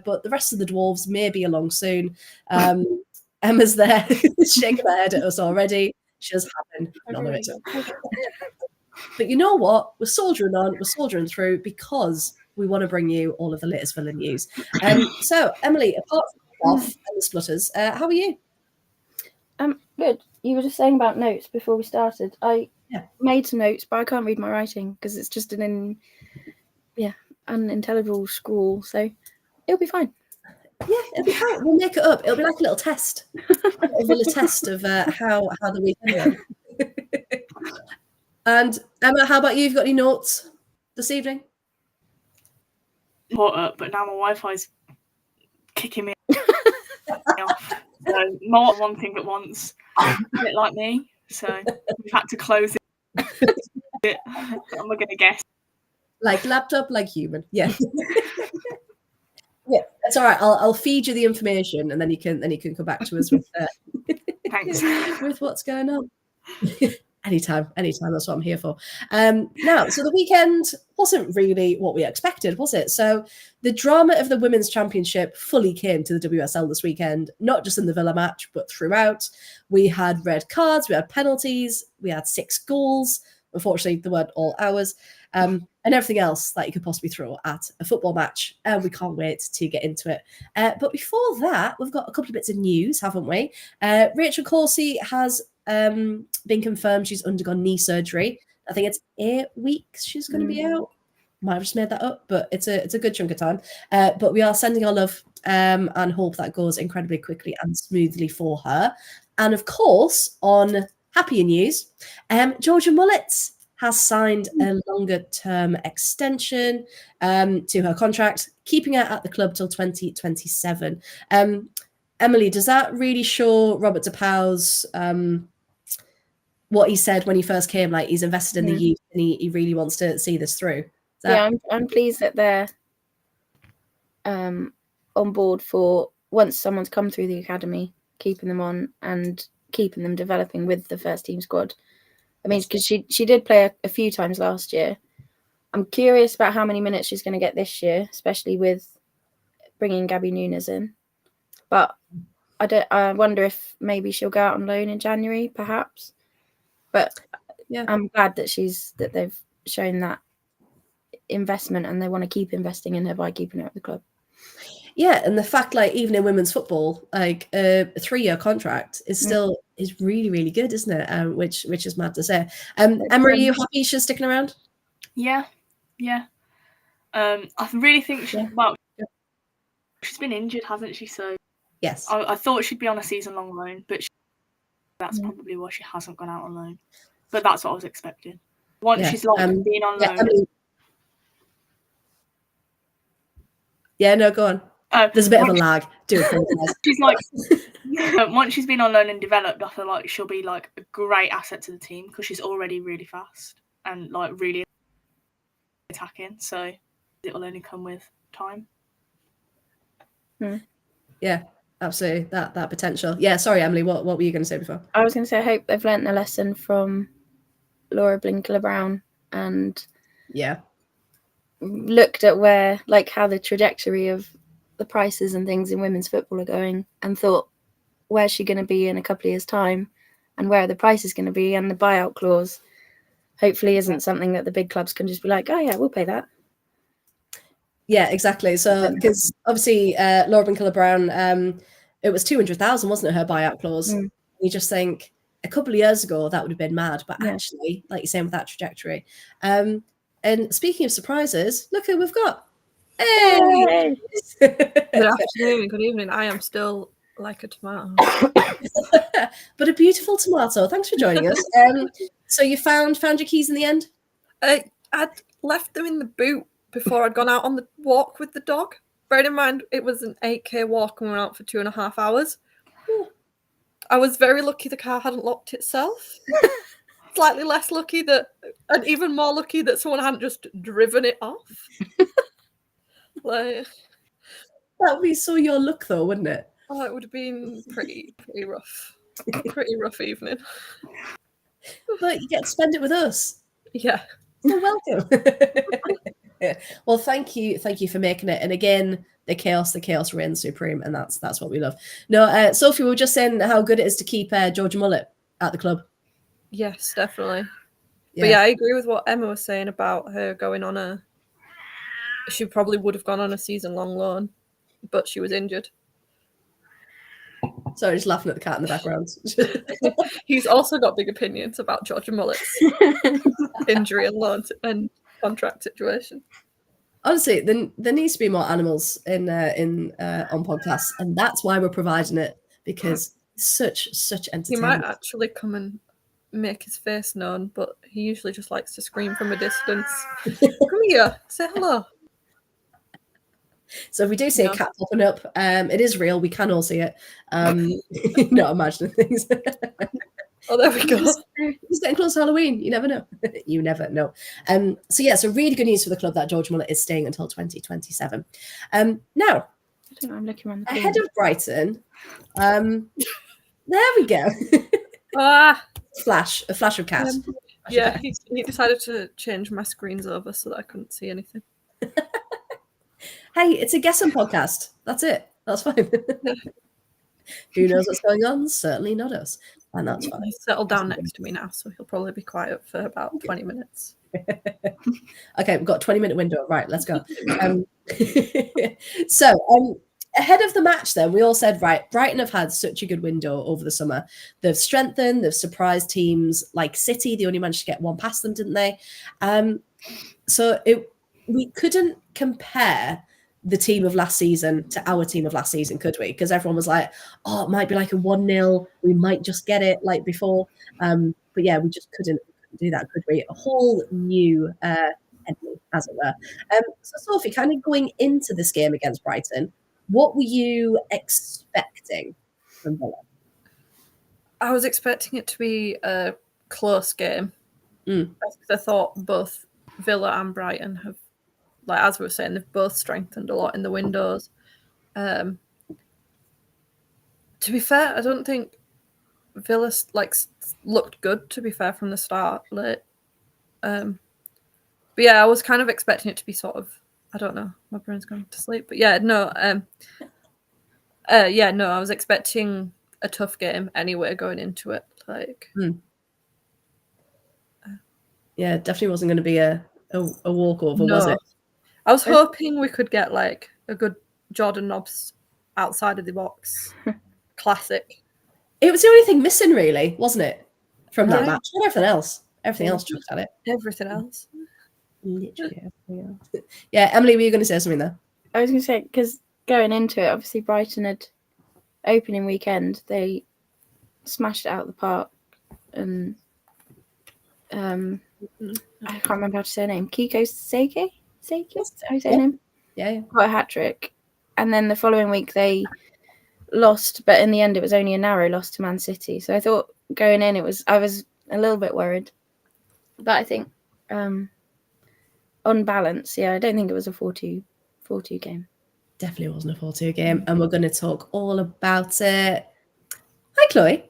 but the rest of the dwarves may be along soon. Emma's there, shaking her head at us already. She doesn't have none of it. But you know what? We're soldiering on, we're soldiering through, because we want to bring you all of the latest Villa news. So, Emily, apart from off and the splutters, how are you? Good. You were just saying about notes before we started. I made some notes, but I can't read my writing because it's just an unintelligible scrawl. So it'll be fine. Yeah, it'll be fine. We'll make it up. It'll be like a little test, a little test of how the weekend went. And Emma, how about you? You've got any notes this evening? Caught up, but now my Wi-Fi's kicking me off. So more one thing at once, a bit like me. So we've had to close it. I'm not going to guess. Like laptop, like human. Yeah. Yeah, that's all right. I'll feed you the information, and then you can come back to us with Thanks. with what's going on. Anytime. That's what I'm here for. Now, so the weekend wasn't really what we expected, was it? So the drama of the Women's Championship fully came to the WSL this weekend, not just in the Villa match, but throughout. We had red cards, we had penalties, we had 6 goals. Unfortunately, they weren't all ours. And everything else that you could possibly throw at a football match. And we can't wait to get into it. But before that, we've got a couple of bits of news, haven't we? Rachel Corsie has been confirmed she's undergone knee surgery. I think it's 8 weeks she's going to be out. Might have just made that up, but it's a good chunk of time. But we are sending our love and hope that goes incredibly quickly and smoothly for her. And of course, on happier news, Georgia Mullets has signed a longer-term extension to her contract, keeping her at the club till 2027. Emily, does that really show Robert DePauw's what he said when he first came? Like, he's invested in the youth and he really wants to see this through. I'm pleased that they're on board for, once someone's come through the academy, keeping them on and keeping them developing with the first team squad. I mean, because she did play a few times last year. I'm curious about how many minutes she's going to get this year, especially with bringing Gabby Nunes in. But I wonder if maybe she'll go out on loan in January, perhaps. But yeah, I'm glad that they've shown that investment and they want to keep investing in her by keeping her at the club. Yeah, and the fact, like, even in women's football, like a 3-year contract is still is really, really good, isn't it? Which is mad to say. Emma, are you happy she's sticking around? Yeah. I really think she's been injured, hasn't she? So yes, I thought she'd be on a season-long loan, but that's probably why she hasn't gone out on loan. But that's what I was expecting. Once she's been on loan. No, go on. There's a bit of a lag. Do apologize. She's like, once she's been on loan and developed, I feel like she'll be like a great asset to the team because she's already really fast and like really attacking. So it will only come with time. Yeah, absolutely. That potential. Yeah, sorry, Emily. What were you going to say before? I was going to say I hope they've learnt a lesson from Laura Blinkler-Brown and looked at where, like, how the trajectory of the prices and things in women's football are going and thought, where's she going to be in a couple of years' time and where are the prices going to be, and the buyout clause hopefully isn't something that the big clubs can just be like, oh yeah, we'll pay that. Yeah, exactly. So because obviously Laura Blinkler-Brown, it was 200,000, wasn't it, her buyout clause? You just think a couple of years ago that would have been mad, but actually, like you're saying, with that trajectory. And speaking of surprises, look who we've got. Hey! Good afternoon, good evening. I am still like a tomato. But a beautiful tomato. Thanks for joining us. So you found your keys in the end? I'd left them in the boot before I'd gone out on the walk with the dog. Bear in mind, it was an 8k walk and we were out for 2.5 hours. I was very lucky the car hadn't locked itself. Slightly less lucky and even more lucky that someone hadn't just driven it off. Like, that would be so your luck, though, wouldn't it? Oh, it would have been pretty rough. Pretty rough evening. But you get to spend it with us. Yeah. You're welcome. Well, thank you for making it. And again, the chaos reigns supreme, and that's what we love. No, Sophie, we were just saying how good it is to keep Georgia Mullet at the club. Yes, definitely. But yeah, I agree with what Emma was saying about her going on she probably would have gone on a season-long loan, but she was injured. Sorry, just laughing at the cat in the background. He's also got big opinions about Georgia Mullet's injury and loan and contract situation. Honestly, there needs to be more animals in on podcasts, and that's why we're providing it, because such entertainment. He might actually come and make his face known, but he usually just likes to scream from a distance. Come here, say hello. So if we do see a cat popping up, it is real. We can all see it. Not imagining things. Oh, there we go. It's getting close to Halloween. You never know. You never know. So really good news for the club that Georgia Mullet is staying until 2027. Now, I'm looking around the ahead of Brighton, there we go. A flash of cat. Yeah, he decided to change my screens over so that I couldn't see anything. Hey, it's a guessing podcast. That's it. That's fine. Who knows what's going on? Certainly not us. And that's fine. He's settled down next to me now, so he'll probably be quiet for about 20 minutes. Okay, we've got a 20-minute window. Right, let's go. So, ahead of the match then, we all said, right, Brighton have had such a good window over the summer. They've strengthened, they've surprised teams like City. They only managed to get one past them, didn't they? We couldn't compare the team of last season to our team of last season, could we? Because everyone was like, oh, it might be like a 1-0. We might just get it like before. But yeah, we just couldn't do that, could we? A whole new enemy, as it were. So Sophie, kind of going into this game against Brighton, what were you expecting from Villa? I was expecting it to be a close game. I thought both Villa and Brighton have, like as we were saying, they've both strengthened a lot in the windows. To be fair, I don't think Villa looked good, to be fair, from the start. But yeah, I was kind of expecting it to be sort of, I don't know, my brain's going to sleep. But yeah, no, I was expecting a tough game anyway going into it. Yeah, definitely wasn't going to be a walkover, was it? I was hoping we could get like a good Jordan Nobbs outside of the box. Classic. It was the only thing missing, really, wasn't it, from that match? And everything else chucked at it. Everything else. Literally everything else. Yeah, Emily, were you going to say something there? I was going to say, because going into it, obviously Brighton had opening weekend, they smashed it out of the park, and I can't remember how to say her name. Kiko Seke? How you say her name? Yeah. Got a hat-trick. And then the following week they lost, but in the end it was only a narrow loss to Man City. So I thought going in I was a little bit worried. But I think on balance, I don't think it was a 4-2 game. Definitely wasn't a 4-2 game, and we're going to talk all about it. Hi, Chloe.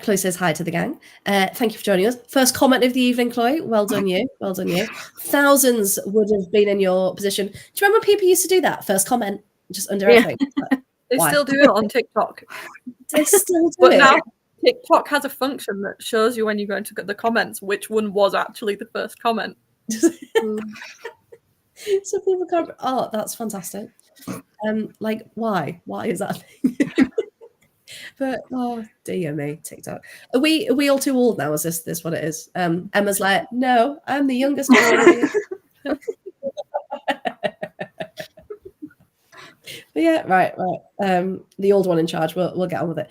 Chloe says hi to the gang. Thank you for joining us. First comment of the evening, Chloe. Well done you. Well done you. Thousands would have been in your position. Do you remember people used to do that? First comment, just under everything. They still do it on TikTok. They still do but it. Now TikTok has a function that shows you when you go into the comments which one was actually the first comment. So people can't. Oh, that's fantastic. Like, why? Why is that a thing? But oh dear me, TikTok. Are we all too old now? Is this what it is? Emma's like, no, I'm the youngest one. But yeah, right. The old one in charge. We'll get on with it.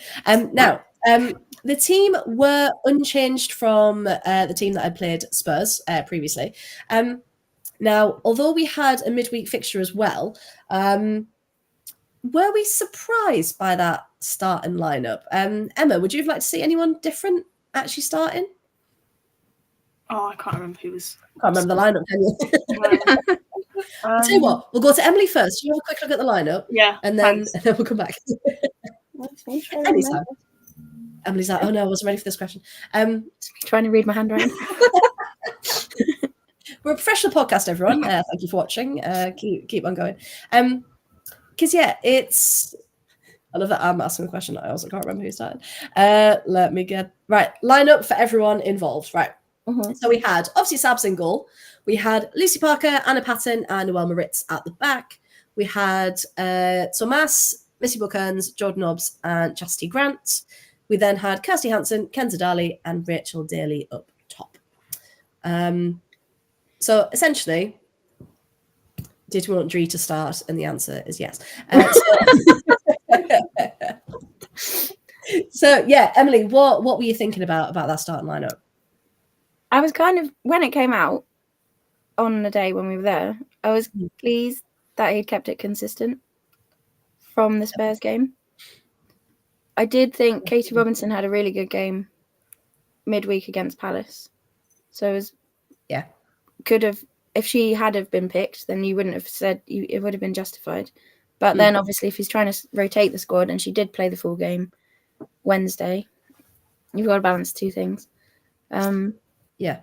Now, the team were unchanged from the team that had played Spurs previously. Now, although we had a midweek fixture as well, were we surprised by that starting lineup? Emma, would you have liked to see anyone different actually starting? Oh, I can't remember who was. Can't remember the lineup, can you? I'll tell you what, we'll go to Emily first. You have a quick look at the lineup. Yeah. And then we'll come back. Anytime. Emily's like, oh no, I wasn't ready for this question. Trying to read my handwriting. We're a professional podcast, everyone. Thank you for watching. Keep on going. because it's. I love that I'm asking a question. I also can't remember who started. Let me get right lineup for everyone involved. Right. Mhm. So we had obviously Sabs in goal. We had Lucy Parker, Anna Patton, and Noelle Moritz at the back. We had Tomas, Missy Bookens, Jordan Nobbs, and Chastity Grant. We then had Kirsty Hansen, Kenza Daly, and Rachel Daly up top. So essentially, did we want Dree to start? And the answer is yes. So yeah, Emily, what were you thinking about that starting lineup? I was kind of, when it came out on the day when we were there, I was pleased that he'd kept it consistent from the Spurs game. I did think Katie Robinson had a really good game midweek against Palace. So it was, could have, if she had have been picked, then you wouldn't have said, it would have been justified. But then obviously if he's trying to rotate the squad, and she did play the full game Wednesday, you've got to balance two things. Yeah.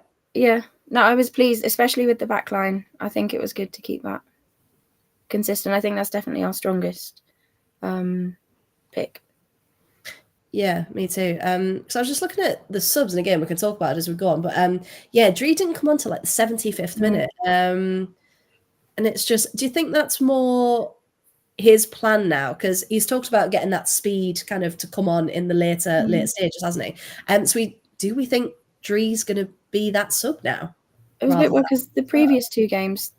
No, I was pleased, especially with the back line. I think it was good to keep that consistent. I think that's definitely our strongest pick. Yeah, me too. So I was just looking at the subs, and again, we can talk about it as we go on. But Dree didn't come on till like the 75th minute. And it's just, do you think that's more his plan now? Because he's talked about getting that speed kind of to come on in the later stages, hasn't he? So we think Dree's going to be that sub now? It was a bit weird because the previous two games,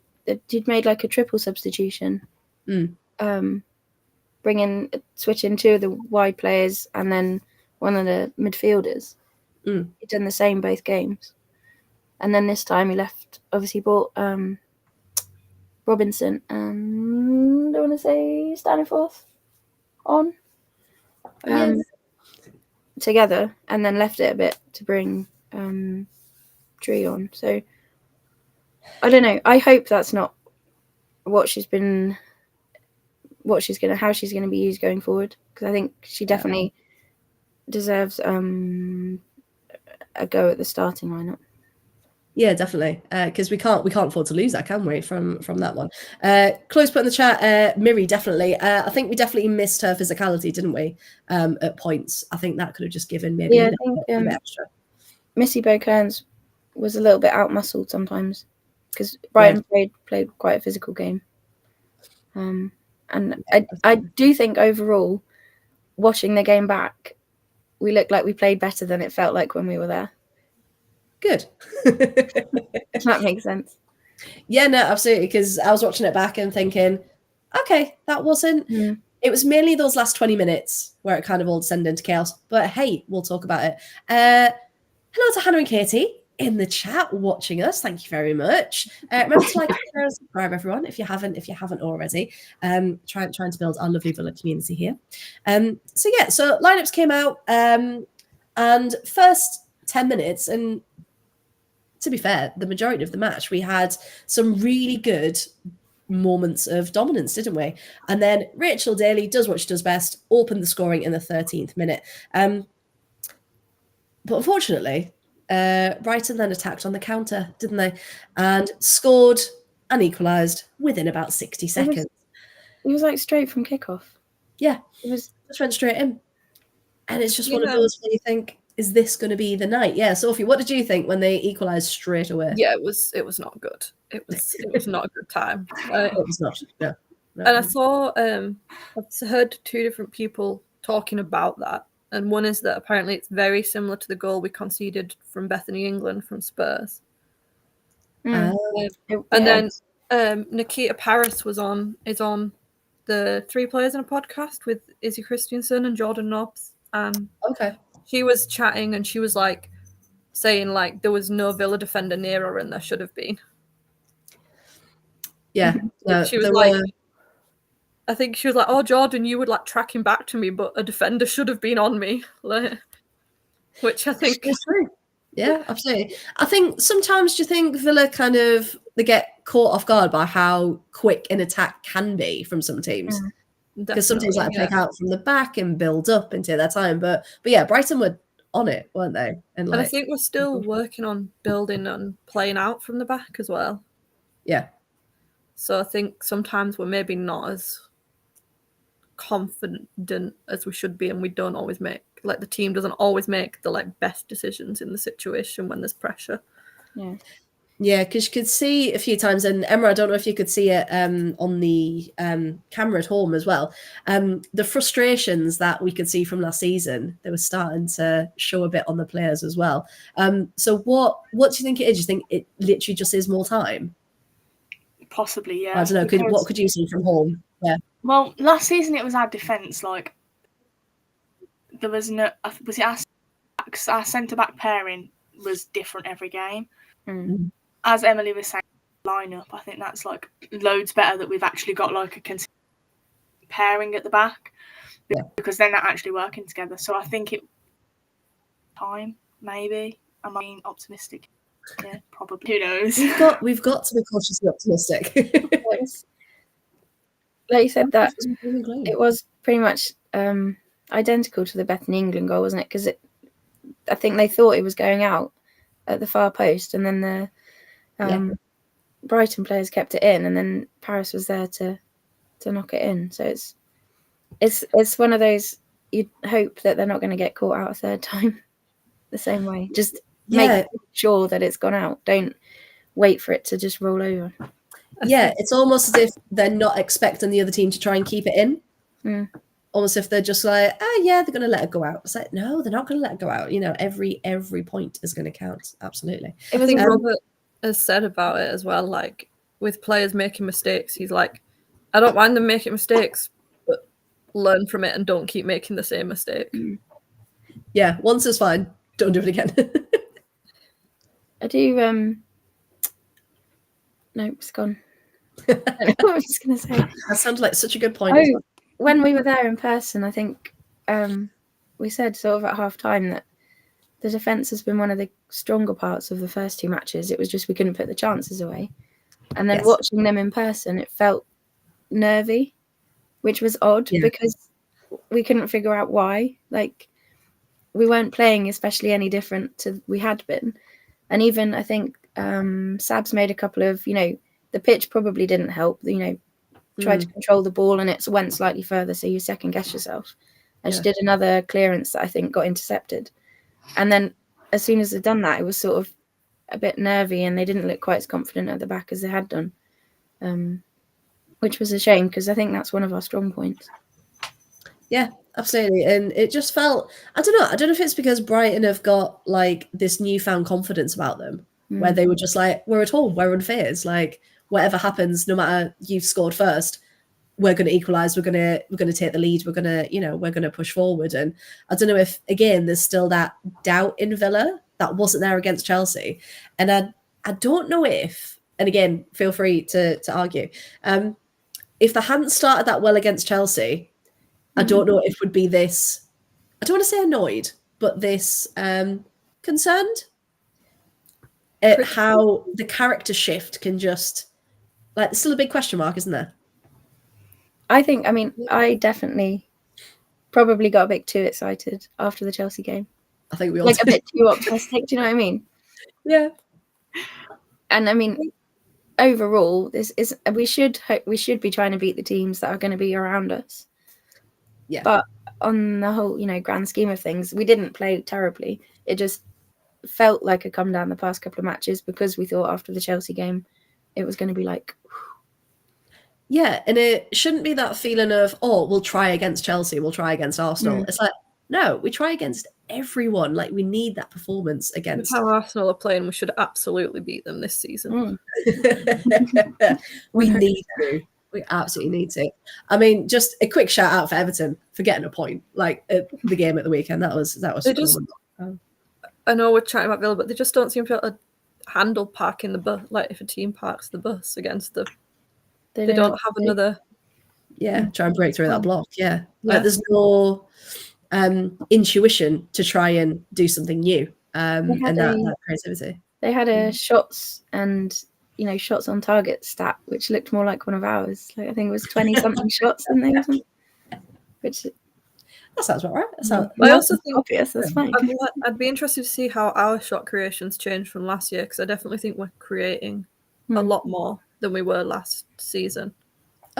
he'd made like a triple substitution. Switching two of the wide players and then one of the midfielders. He'd done the same both games. And then this time he left, obviously bought Robinson and I want to say Staniforth on together, and then left it a bit to bring Dree on. So I don't know. I hope that's not how she's going to be used going forward, because I think she definitely deserves a go at the starting lineup. Yeah, definitely. Because we can't afford to lose that, can we? From that one. Chloe's put in the chat. Miri, definitely. I think we definitely missed her physicality, didn't we? At points, I think that could have just given maybe a bit extra. Missy Bokearns was a little bit out muscled sometimes, because Brighton played quite a physical game. And I do think overall, watching the game back, we looked like we played better than it felt like when we were there. Good. If that makes sense. Yeah, no, absolutely. Because I was watching it back and thinking, okay, that wasn't. It was mainly those last 20 minutes where it kind of all descended into chaos. But hey, we'll talk about it. Hello to Hannah and Katie in the chat watching us. Thank you very much. Remember to like, share, and subscribe, everyone, if you haven't already. Trying to build our lovely Villa community here. So lineups came out, and first 10 minutes, and to be fair, the majority of the match, we had some really good moments of dominance, didn't we? And then Rachel Daly does what she does best, opened the scoring in the 13th minute. But unfortunately, Brighton then attacked on the counter, didn't they? And scored and equalised within about 60 seconds. It was like straight from kickoff. Yeah, it was just went straight in. And it's just one of those where you think, is this going to be the night? Yeah, Sophie, what did you think when they equalised straight away? Yeah, it was not good. It was not a good time. It was not. No. And I saw, I've heard two different people talking about that, and one is that apparently it's very similar to the goal we conceded from Bethany England from Spurs. And then Nikita Paris is on the Three Players in a Podcast with Izzy Christiansen and Jordan Nobbs. Okay. She was chatting and she was like saying like there was no Villa defender near her and there should have been. Yeah. She was like, I think she was like, "Oh, Jordan, you would like tracking back to me, but a defender should have been on me." Which I think is true. Yeah, absolutely. I think sometimes, do you think Villa they get caught off guard by how quick an attack can be from some teams? Because some teams like pick out from the back and build up into their time. But yeah, Brighton were on it, weren't they? And I think we're still working on building and playing out from the back as well. Yeah. So I think sometimes we're maybe not as confident as we should be, and we don't always make, like, the team doesn't always make the like best decisions in the situation when there's pressure. Yeah. Yeah, because you could see a few times, and Emma, I don't know if you could see it on the camera at home as well. The frustrations that we could see from last season, they were starting to show a bit on the players as well. So what do you think it is? Do you think it literally just is more time? Possibly, yeah. I don't know. What could you see from home? Yeah. Well, last season it was our defence. Like, there was no. Was it our centre back pairing was different every game. Mm. As Emily was saying, lineup, I think that's like loads better that we've actually got like a consistent pairing at the back, because they're not actually working together. So I think it time maybe. Am I being optimistic? Yeah, probably. Who knows? We've got to be cautiously optimistic. Like you said, that it was pretty much identical to the Bethany England goal, wasn't it? Because I think they thought it was going out at the far post, and then the Brighton players kept it in, and then Paris was there to knock it in. So it's one of those, you'd hope that they're not going to get caught out a third time the same way. Just make sure that it's gone out. Don't wait for it to just roll over. Yeah, it's almost as if they're not expecting the other team to try and keep it in. Mm. Almost if they're just like, they're going to let it go out. It's like, no, they're not going to let it go out. You know, every point is going to count. Absolutely. I think Robert has said about it as well, like, with players making mistakes, he's like, I don't mind them making mistakes, but learn from it and don't keep making the same mistake. Yeah, once is fine. Don't do it again. I do. No, it's gone. I don't know what I was going to say. That sounded like such a good point. When we were there in person, I think we said sort of at half time that the defence has been one of the stronger parts of the first two matches. It was just we couldn't put the chances away. And then watching them in person, it felt nervy, which was odd because we couldn't figure out why. Like, we weren't playing especially any different to we had been. And even I think Sabs made a couple of, the pitch probably didn't help, tried to control the ball and it went slightly further, so you second guess yourself. And she did another clearance that I think got intercepted. And then as soon as they'd done that, it was sort of a bit nervy and they didn't look quite as confident at the back as they had done, which was a shame because I think that's one of our strong points. Yeah, absolutely. And it just felt, I don't know if it's because Brighton have got like this newfound confidence about them where they were just like, we're at home, we're unfazed. Like, whatever happens, no matter you've scored first, we're going to equalize. We're going to take the lead. We're going to push forward. And I don't know if, again, there's still that doubt in Villa that wasn't there against Chelsea. And I don't know if, and again, feel free to argue, if they hadn't started that well against Chelsea, I don't know if would be this, I don't want to say annoyed, but this concerned at how the character shift can just, like, there's still a big question mark, isn't there? I definitely probably got a bit too excited after the Chelsea game. I think we all a bit too optimistic. Do you know what I mean? Yeah. And overall, we should be trying to beat the teams that are going to be around us. Yeah. But on the whole, grand scheme of things, we didn't play terribly. It just felt like a come down the past couple of matches because we thought after the Chelsea game it was going to be like. Yeah, and it shouldn't be that feeling of, we'll try against Chelsea, we'll try against Arsenal. It's like, no, we try against everyone. Like, we need that performance against. With how Arsenal are playing, we should absolutely beat them this season. We need to. We absolutely need to. I mean, just a quick shout out for Everton for getting a point, like at the game at the weekend. That was. I know we're chatting about Villa, but they just don't seem to be able to handle parking the bus. Like, if a team parks the bus against them, they don't have another. Yeah, try and break through that block. Yeah, like there's no intuition to try and do something new, and that creativity. They had a shots and shots on target stat, which looked more like one of ours. Like, I think it was 20 something shots, and they wasn't. Which that sounds about right. I also think obvious. That's fine. I'd be interested to see how our shot creations changed from last year because I definitely think we're creating a lot more than we were last season.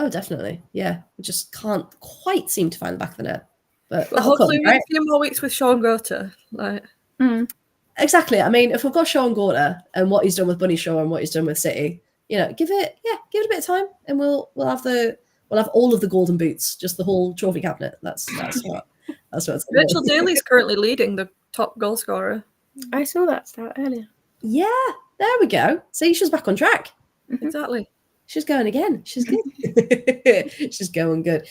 Oh, definitely. Yeah. We just can't quite seem to find the back of the net. But Well, that'll come, hopefully we get right? a few more weeks with Sean Grota. Like, Exactly. I mean, if we've got Sean Gorder and what he's done with Bunny Shaw and what he's done with City, give it a bit of time, and we'll have all of the golden boots, just the whole trophy cabinet. That's what it's gonna Rachel be. Daly's currently leading the top goal scorer. I saw that stat earlier. Yeah, there we go. See, she's back on track. Exactly. She's going again. She's good. She's going good.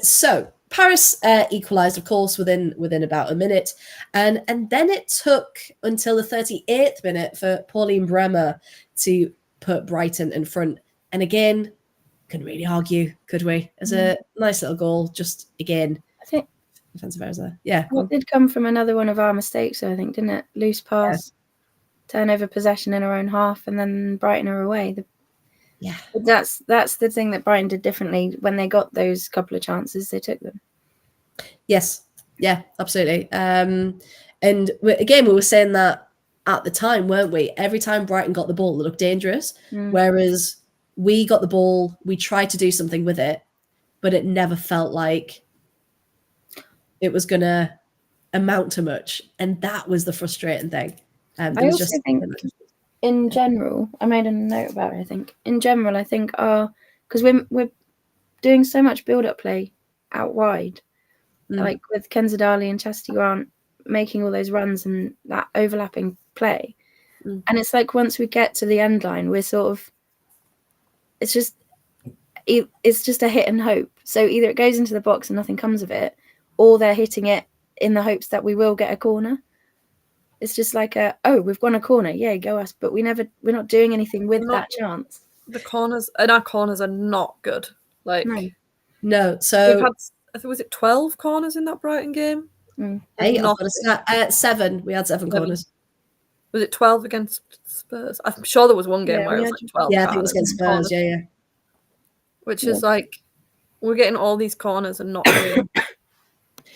So Paris equalised, of course, within about a minute, and then it took until the 38th minute for Pauline Bremer to put Brighton in front. And again, couldn't really argue, could we? As a nice little goal, just again, I think defensive errors there. Yeah, it did come from another one of our mistakes, I think, didn't it? Loose pass, turnover possession in our own half, and then Brighton are away. Yeah, But that's the thing that Brighton did differently. When they got those couple of chances, they took them. yes, yeah, absolutely. And again, we were saying that at the time, weren't we? Every time Brighton got the ball, it looked dangerous. Whereas we got the ball, we tried to do something with it, but it never felt like it was going to amount to much. And that was the frustrating thing. I also think, in general, I made a note about it, I think. In general, I think because we're doing so much build-up play out wide, like with Kenzadali and Chastity Grant making all those runs and that overlapping play. And it's like once we get to the end line, we're sort of, it's just a hit and hope. So either it goes into the box and nothing comes of it, or they're hitting it in the hopes that we will get a corner. It's just like we've won a corner, yeah, go us. But we're not doing anything with that chance. The corners and our corners are not good. Like no. So we've had, was it 12 corners in that Brighton game? 8. I've got a stat, 7. We had 7 corners. Was it 12 against Spurs? I'm sure there was one game where it was like 12. Yeah, I think it was against Spurs. Yeah. Which is like we're getting all these corners and not doing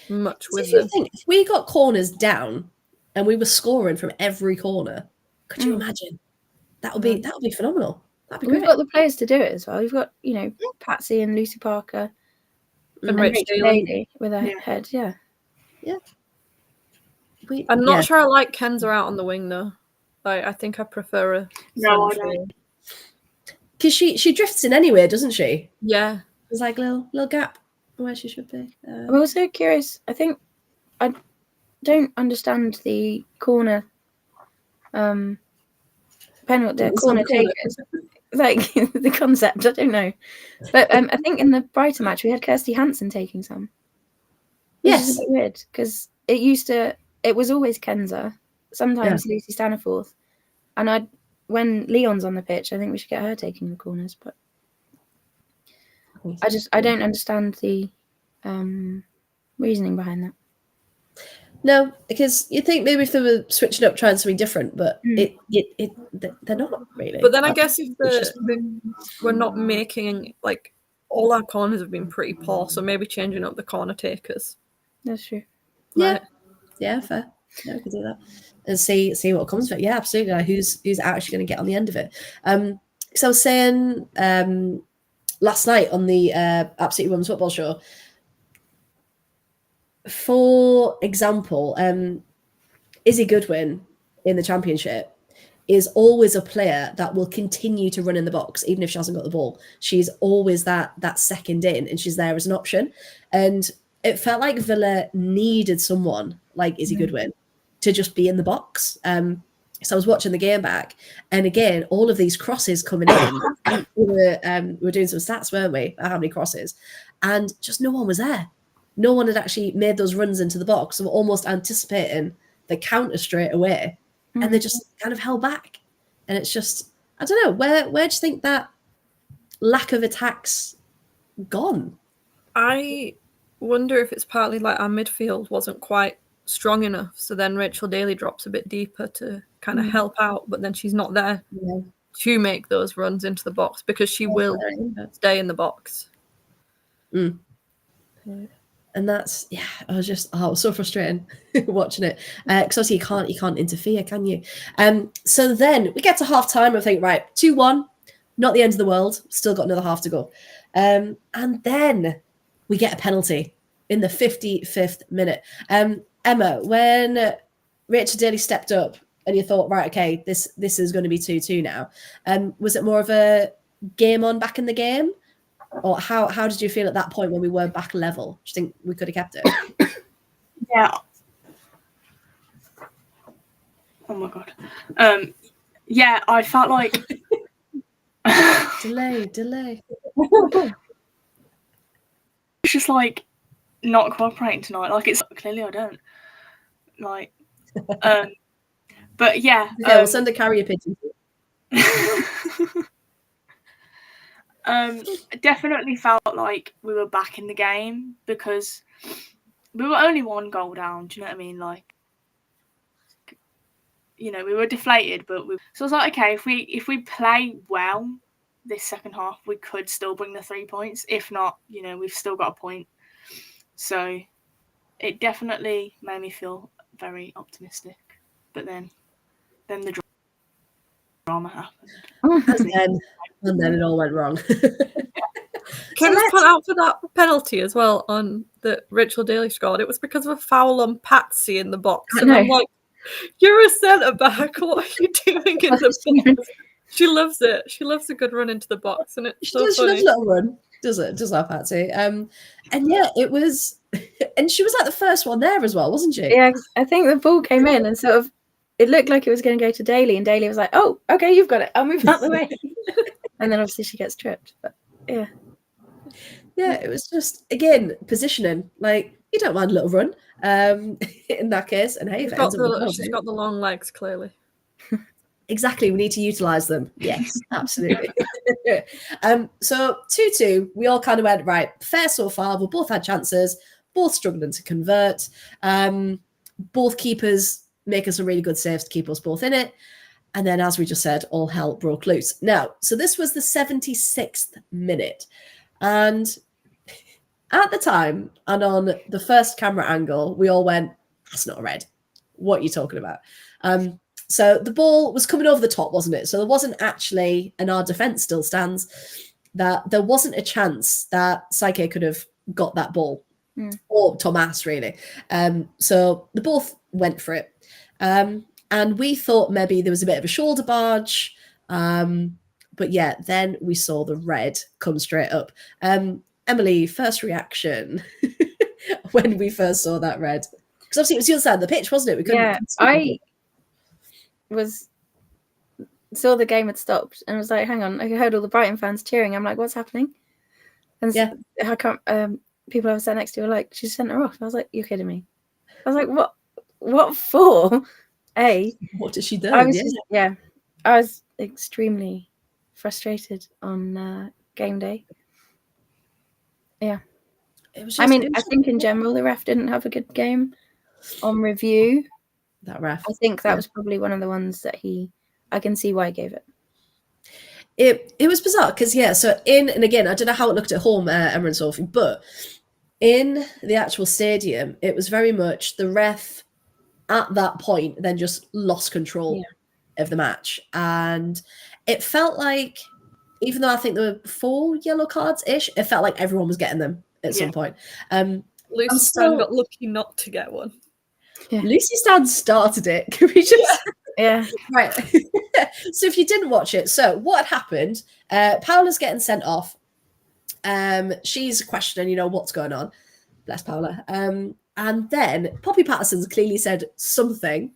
much with them. If we got corners down and we were scoring from every corner, could you imagine? That would be phenomenal. That'd be great. We've got the players to do it as well. We've got Patsy and Lucy Parker and Rachel Daly with her head. Yeah. I'm not sure I like Kenza out on the wing though. Like I think I prefer a don't. Because she drifts in anyway, doesn't she? Yeah. There's like a little gap where she should be. I'm also curious. I think I don't understand the corner penalty, corner takers. Like the concept, I don't know. But I think in the Brighton match we had Kirsty Hansen taking some. Yes. Which is a bit weird because it was always Kenza, sometimes Lucy Staniforth. And when Leon's on the pitch, I think we should get her taking the corners, but I don't understand the reasoning behind that. No, because you think maybe if they were switching up, trying something different, but they're not really. But then I guess if we're not making like all our corners have been pretty poor, so maybe changing up the corner takers. That's true. Yeah, fair. Yeah, we could do that and see what comes of it. Yeah, absolutely. Like, who's actually going to get on the end of it? So I was saying last night on the Absolutely Women's Football Show. For example, Izzy Goodwin in the Championship is always a player that will continue to run in the box, even if she hasn't got the ball. She's always that second in, and she's there as an option. And it felt like Villa needed someone like Izzy Goodwin to just be in the box. So I was watching the game back, and again, all of these crosses coming in. we were doing some stats, weren't we? How many crosses? And just no one was there. No one had actually made those runs into the box. So we're almost anticipating the counter straight away. And they just kind of held back. And it's just, I don't know, where do you think that lack of attack's gone? I wonder if it's partly like our midfield wasn't quite strong enough. So then Rachel Daly drops a bit deeper to kind of help out. But then she's not there to make those runs into the box because she will stay in the box. And that's, it was so frustrating watching it. Because obviously you can't interfere, can you? So then we get to half time. I think, right, 2-1, not the end of the world. Still got another half to go. And then we get a penalty in the 55th minute. Emma, when Rachel Daly stepped up and you thought, right, okay, this is going to be 2-2 now, was it more of a game on back in the game? Or how did you feel at that point when we were back level? Do you think we could have kept it? Yeah. Oh my god. Yeah, I felt like delay. It's just like not cooperating tonight. Like it's clearly I don't. Like but yeah. We'll send a carrier pigeon. Definitely felt like we were back in the game because we were only 1 goal down. Do you know what I mean? Like, you know, we were deflated, but so I was like, okay, if we play well this second half, we could still bring the 3 points. If not, you know, we've still got a point. So it definitely made me feel very optimistic. But then the drama happened. And then it all went wrong. Can I just point out for that penalty as well on that Rachel Daly scored? It was because of a foul on Patsy in the box. And I'm like, you're a centre back. What are you doing in the box? She loves it. She loves a good run into the box, and it's so funny. She loves a little run. Does our Patsy? And yeah, it was, and she was like the first one there as well, wasn't she? Yeah, I think the ball came in and sort of it looked like it was going to go to Daly, and Daly was like, "Oh, okay, you've got it. I'll move out the way." And then obviously she gets tripped. But yeah, it was just again positioning. Like you don't mind a little run in that case, and hey, she's got the long legs clearly. Exactly, we need to utilize them. Yes, absolutely. So 2-2, we all kind of went right. Fair so far. We both had chances, both struggling to convert. Both keepers making some really good saves to keep us both in it. And then, as we just said, all hell broke loose. Now, so this was the 76th minute. And at the time, and on the first camera angle, we all went, that's not a red. What are you talking about? So the ball was coming over the top, wasn't it? So there wasn't actually, and our defence still stands, that there wasn't a chance that Psyche could have got that ball. Or Thomas, really. So they both went for it. And we thought maybe there was a bit of a shoulder barge. But yeah, then we saw the red come straight up. Emily, first reaction when we first saw that red? Because obviously it was the other side of the pitch, wasn't it? We couldn't. I saw the game had stopped and was like, hang on, I heard all the Brighton fans cheering. I'm like, what's happening? And I can't, people I was sat next to were like, she sent her off. I was like, you're kidding me. I was like, what for? What did she do? I was extremely frustrated on game day. Yeah. I think in general the ref didn't have a good game. On review, that ref, I think that was probably one of the ones that I can see why he gave it. It was bizarre because so and again, I don't know how it looked at home, Emma and Sophie, but in the actual stadium, it was very much the ref at that point then just lost control of the match, and it felt like, even though I think there were 4 yellow cards ish, it felt like everyone was getting them at some point. Lucy Stan got lucky not to get one. Yeah. Lucy Stan started it. Can we just right? So if you didn't watch it, so what had happened? Paola's getting sent off. She's questioning, what's going on. Bless Paola. And then Poppy Patterson's clearly said something.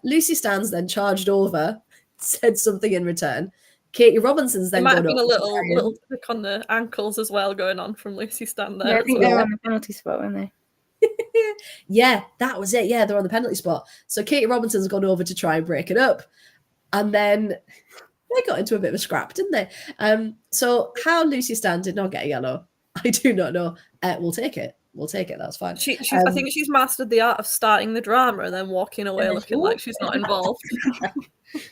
Lucy Stan's then charged over, said something in return. Katie Robinson's then gone up. There might have been a little trick on the ankles as well going on from Lucy Stan there. Yeah, I think they were on the penalty spot, weren't they? Yeah, that was it. Yeah, they're on the penalty spot. So Katie Robinson's gone over to try and break it up. And then they got into a bit of a scrap, didn't they? So how Lucy Stan did not get a yellow, I do not know. We'll take it. That's fine. I think she's mastered the art of starting the drama and then walking away looking like she's not involved.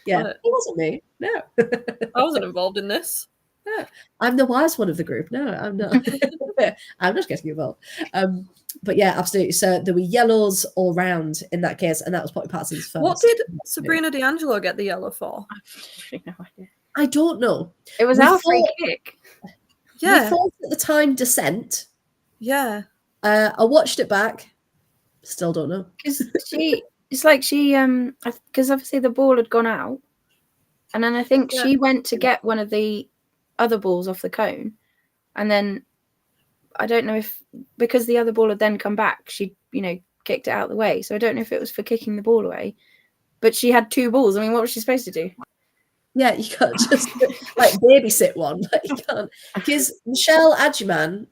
It wasn't me. No. I wasn't involved in this. No. I'm the wise one of the group. No, I'm not. I'm not getting involved. But yeah, absolutely. So there were yellows all round in that case, and that was Poppy Patterson's first. What did Sabrina D'Angelo get the yellow for? I have no idea. I don't know. It was our free kick. We Yeah, thought at the time Descent. yeah. I watched it back. Still don't know. Because it's like because obviously the ball had gone out, and then I think she went to get one of the other balls off the cone, and then I don't know if because the other ball had then come back, she kicked it out of the way. So I don't know if it was for kicking the ball away, but she had 2 balls. I mean, what was she supposed to do? Yeah, you can't just like babysit one. Like, you can't, because Michelle Adjiman,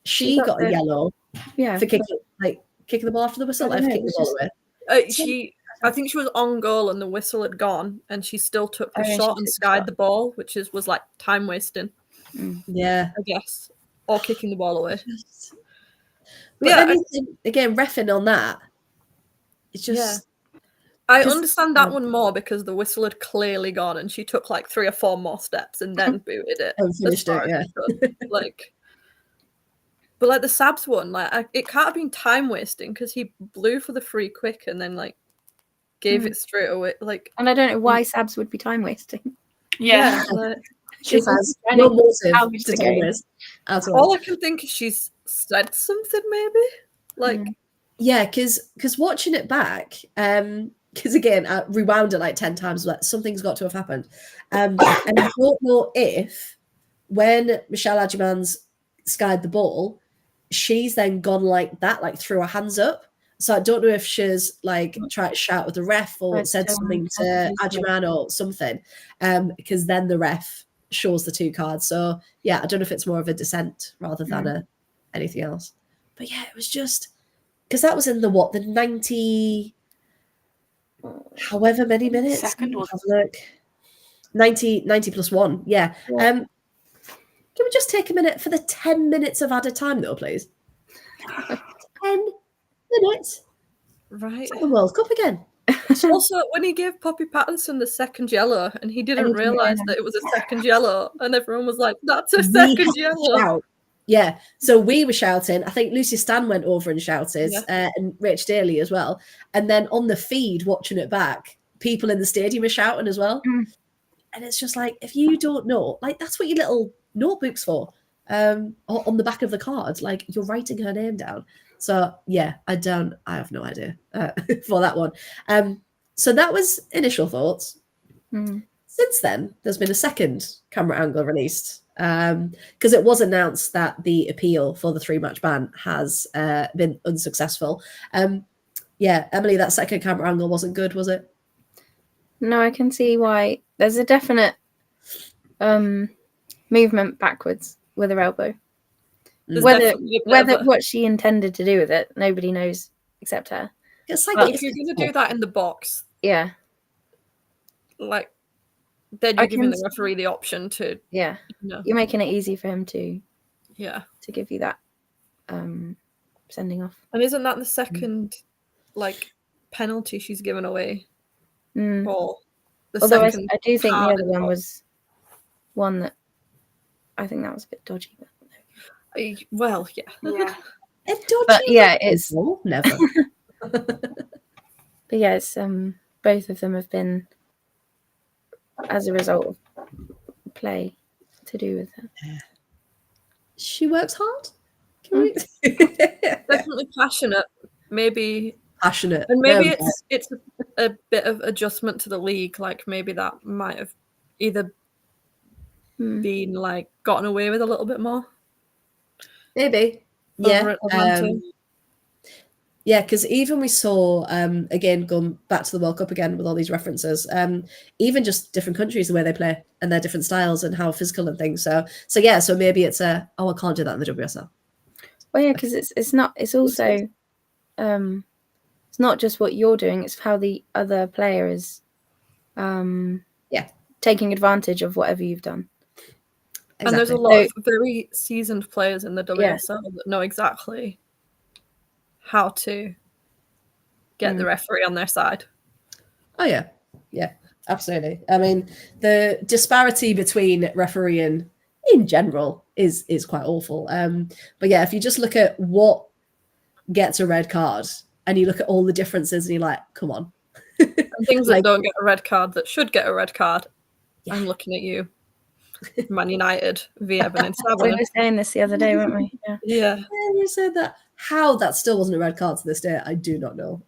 she got got a the- yellow Yeah, for kicking the ball after the whistle, I like don't know, kicking the it's ball just- away. I think she was on goal and the whistle had gone, and she still took the Oh, yeah, shot she and took the skied shot. the ball, which was like time wasting, Yeah. I guess, or kicking the ball away. But Yeah, then you think, again, reffing on that, it's just Yeah. I 'cause- understand that one more because the whistle had clearly gone, and she took like 3 or 4 more steps and then booted it. And as finished it, far as yeah. she could. But like the Sabs one, like it can't have been time wasting because he blew for the free quick and then like gave it straight away. Like, and I don't know why Sabs would be time wasting. Yeah. like, she It's has trying no to motive salvage to the time game. waste at all. all I can think is she's said something maybe. Like, Yeah, because watching it back, because again, I rewound it like 10 times, like something's got to have happened. And I don't know if when Michelle Adjiman's skied the ball, she's then gone like that, like threw her hands up. So I don't know if she's like tried to shout with the ref or Right, said so something to Adjiman or something, because then the ref shows the 2 cards. So yeah, I don't know if it's more of a dissent rather than anything else. But yeah, it was just because that was in the 90 however many minutes. Second or- Have a look. 90 plus 1. Yeah. Can we just take a minute for the 10 minutes of added time though, please? 10 minutes. right. It's like the World Cup again. Also, when he gave Poppy Pattinson the second yellow and he didn't realise that it was a second yellow, and everyone was like, that's a second yellow. Shout. Yeah, so we were shouting. I think Lucy Stan went over and shouted, Yeah. and Rich Daly as well. And then on the feed, watching it back, people in the stadium are shouting as well. And it's just like, if you don't know, like that's what your little notebook's for, or on the back of the card, like you're writing her name down. So yeah, I have no idea for that one. So that was initial thoughts. Since then, there's been a second camera angle released because it was announced that the appeal for the 3-match ban has been unsuccessful. Yeah, Emily, that second camera angle wasn't good, was it? No, I can see why. There's a definite movement backwards with her elbow. There's Whether definitely a bit of a- what she intended to do with it, nobody knows except her. It's like Well, if you're going to do that in the box, Yeah, like, then I you're giving can- the referee the option to, yeah. no. You're making it easy for him to Yeah. give you that sending off. And isn't that the second, like, penalty she's given away? Or the Although I second do think the card other in the one box? was one that I think that was a bit dodgy. Well, yeah. Yeah. But yeah, it's never. But yeah, it's both of them have been as a result of play to do with her. She works hard. Definitely passionate. Maybe Passionate. and maybe Yeah. it's a bit of adjustment to the league. Like maybe that might have either been like gotten away with a little bit more. Maybe. Yeah. Over at Atlanta. Yeah, because even we saw, again, going back to the World Cup again with all these references, even just different countries, the way they play and their different styles and how physical and things. So yeah, so maybe it's I can't do that in the WSL. Well, yeah, because it's also it's not just what you're doing; it's how the other player is, taking advantage of whatever you've done. Exactly. And there's a lot of very seasoned players in the WSL that know exactly how to get the referee on their side. Oh yeah, absolutely. I mean, the disparity between refereeing in general is quite awful. But yeah, if you just look at what gets a red card and you look at all the differences and you're like, come on. And things that don't get a red card that should get a red card. I'm looking at you. Man United v Everton in We 7. were saying this the other day, weren't we? Yeah. Yeah. Yeah, you said that. How that still wasn't a red card to this day, I do not know.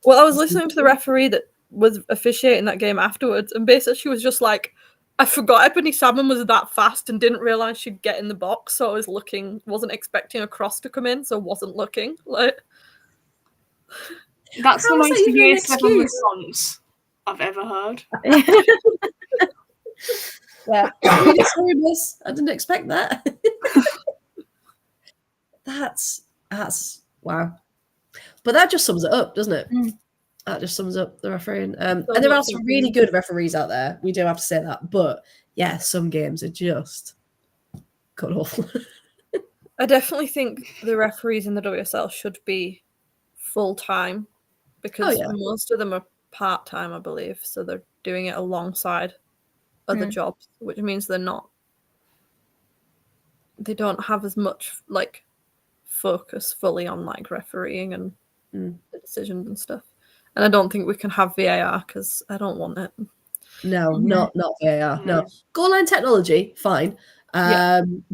Well, I was listening to the referee that was officiating that game afterwards, and basically she was just like, I forgot Ebony Salmon was that fast and didn't realise she'd get in the box, so I was wasn't expecting a cross to come in, so wasn't looking. Like, That's How the is that most even an year 7 excuse? response I've ever heard. Yeah, really sorry, miss. I didn't expect that. That's wow. But that just sums it up, doesn't it? Mm. That just sums up the refereeing. And there are some really good referees out there. We do have to say that. But yeah, some games are just cut off. I definitely think the referees in the WSL should be full-time because most of them are part-time, I believe. So they're doing it alongside other jobs, which means they don't have as much like focus fully on like refereeing and the decisions and stuff. And I don't think we can have VAR because I don't want it. No, not VAR. No. Goal line technology, fine.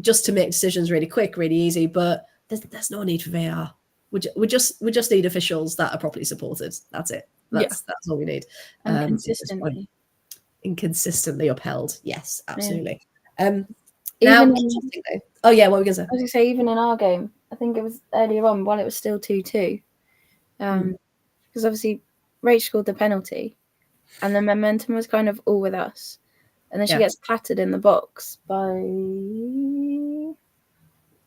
Just to make decisions really quick, really easy, but there's no need for VAR. We just need officials that are properly supported. That's it. That's all we need. Inconsistently upheld. Yes, absolutely. Now, interestingly, what were we going to say? I was going to say, even in our game, I think it was earlier on while it was still 2-2, because obviously Rach scored the penalty, and the momentum was kind of all with us, and then she gets clattered in the box by.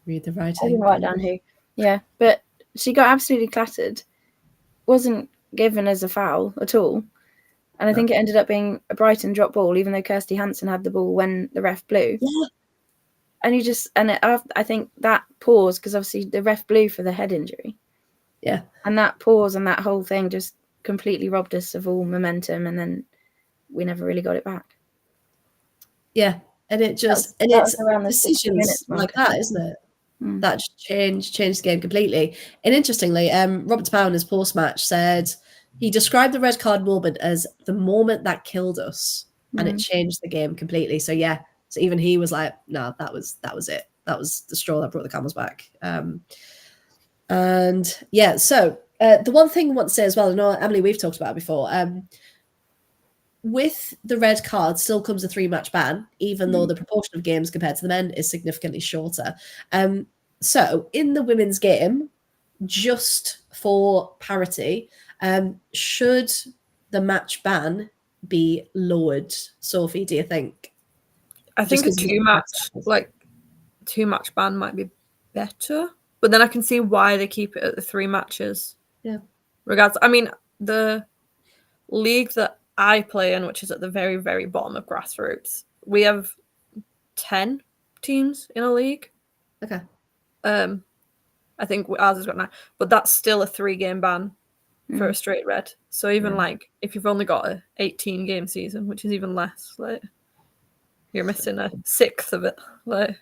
Read the writing. I didn't write down who. Yeah, but she got absolutely clattered. Wasn't given as a foul at all. And I think it ended up being a Brighton drop ball, even though Kirsty Hansen had the ball when the ref blew. Yeah. And I think that pause, because obviously the ref blew for the head injury. Yeah. And that pause and that whole thing just completely robbed us of all momentum, and then we never really got it back. Yeah. And it's around decisions like that, isn't it? That just changed the game completely. And interestingly, Robert Power in his post-match said he described the red card moment as the moment that killed us, and it changed the game completely. So yeah, so even he was like, "No, that was it. That was the straw that brought the camels back." And yeah, so the one thing I want to say as well, I know Emily, we've talked about it before. With the red card still comes a 3-match ban, even though the proportion of games compared to the men is significantly shorter. So in the women's game, just for parity, should the match ban be lowered? Sophie, do you think? I think a 2-match ban might be better, but then I can see why they keep it at the 3 matches. Yeah. Regardless, I mean, the league that I play in, which is at the very, very bottom of grassroots, we have 10 teams in a league. Okay. I think ours has got 9, but that's still a 3-game ban for a straight red. So even like if you've only got a 18-game season, which is even less, like you're missing a 1/6 of it. Like,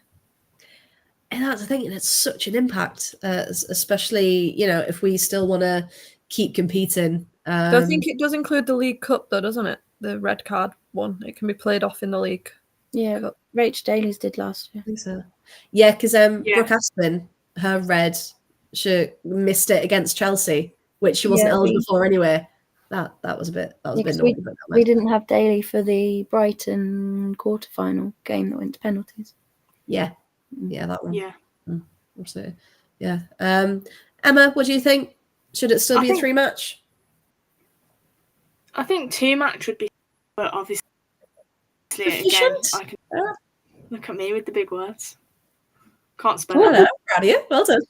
and that's the thing, and it's such an impact, especially if we still want to keep competing. I think it does include the League Cup, though, doesn't it? The red card one. It can be played off in the League. Yeah, Cup. Rach Daly's did last year. I think so. Yeah, because Brooke Aspen, her red, she missed it against Chelsea, which she wasn't eligible for anyway. That was a bit naughty. We didn't have Daly for the Brighton quarterfinal game that went to penalties. Yeah, that one. Yeah, absolutely. Yeah. Emma, what do you think? Should it still be a 3-match? I think 2-match would be, but obviously again, I can look at me with the big words. Can't spell it. I'm proud of you. Well done.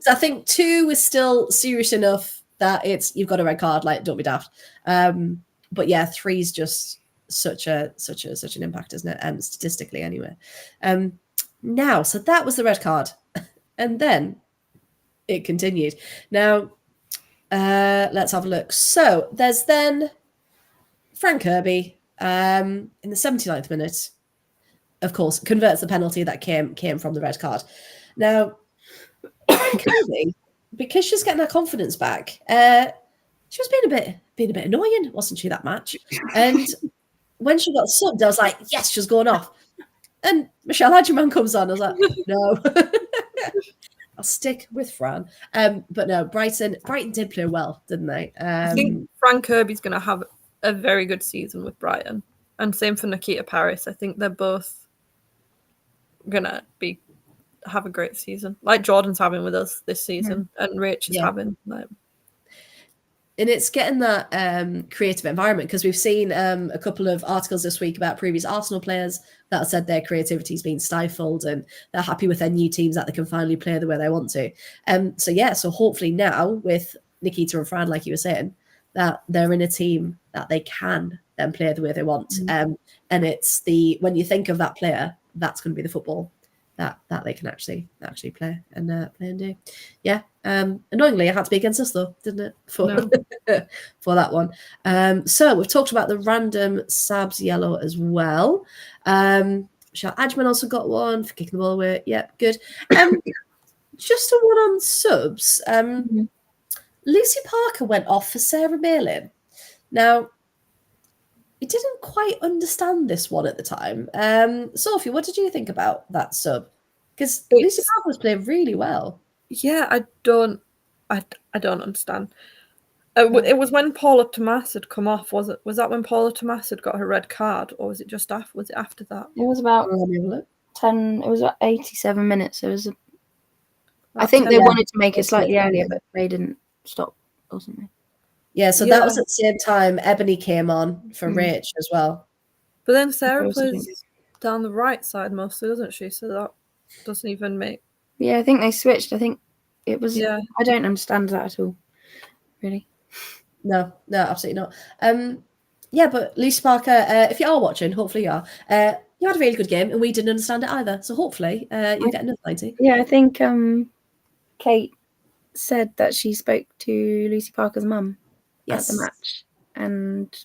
I think 2 is still serious enough that you've got a red card. Like, don't be daft. But yeah, 3 is just such an impact, isn't it? Statistically, anyway. Now, so that was the red card, and then it continued. Now, let's have a look. So there's then Frank Kirby in the 79th minute, of course, converts the penalty that came from the red card. Now, Kirby, because she's getting her confidence back, she was being a bit annoying, wasn't she, that match? And when she got subbed, I was like, yes, she's going off. And Michelle Hadjiman comes on. I was like, no. I'll stick with Fran. But no, Brighton did play well, didn't they? I think Fran Kirby's going to have a very good season with Brighton. And same for Nikita Paris. I think they're both going to have a great season. Like Jordan's having with us this season and Rach is having. Like, and it's getting that creative environment, because we've seen a couple of articles this week about previous Arsenal players that have said their creativity's been stifled and they're happy with their new teams that they can finally play the way they want to. So hopefully now with Nikita and Fran, like you were saying, that they're in a team that they can then play the way they want. And it's when you think of that player, that's going to be the football that they can actually play and do. Yeah. Annoyingly, it had to be against us though, didn't it? For that one. So we've talked about the random Sabs yellow as well. Michelle Adjman also got one for kicking the ball away. Yep, good. Just a one on subs. Lucy Parker went off for Sarah Malin. Now, I didn't quite understand this one at the time. Sophie, what did you think about that sub? Because Lucy Parker was playing really well. Yeah, I don't understand. It was when Paula Tomas had come off. Was that when Paula Tomas had got her red card, or was it just after? Was it after that? It was about 10. It was about 87 minutes. It was. I think they wanted to make it slightly earlier, but they didn't stop or something. Yeah, so that was at the same time Ebony came on for Rach as well. But then Sarah plays down the right side mostly, doesn't she? So that doesn't even make. Yeah, I think they switched. I think it was. Yeah, I don't understand that at all. Really. No, absolutely not. Yeah, but Lucy Parker, if you are watching, hopefully you are. You had a really good game, and we didn't understand it either. So hopefully you'll get another 90. Yeah, I think Kate said that she spoke to Lucy Parker's mum at the match and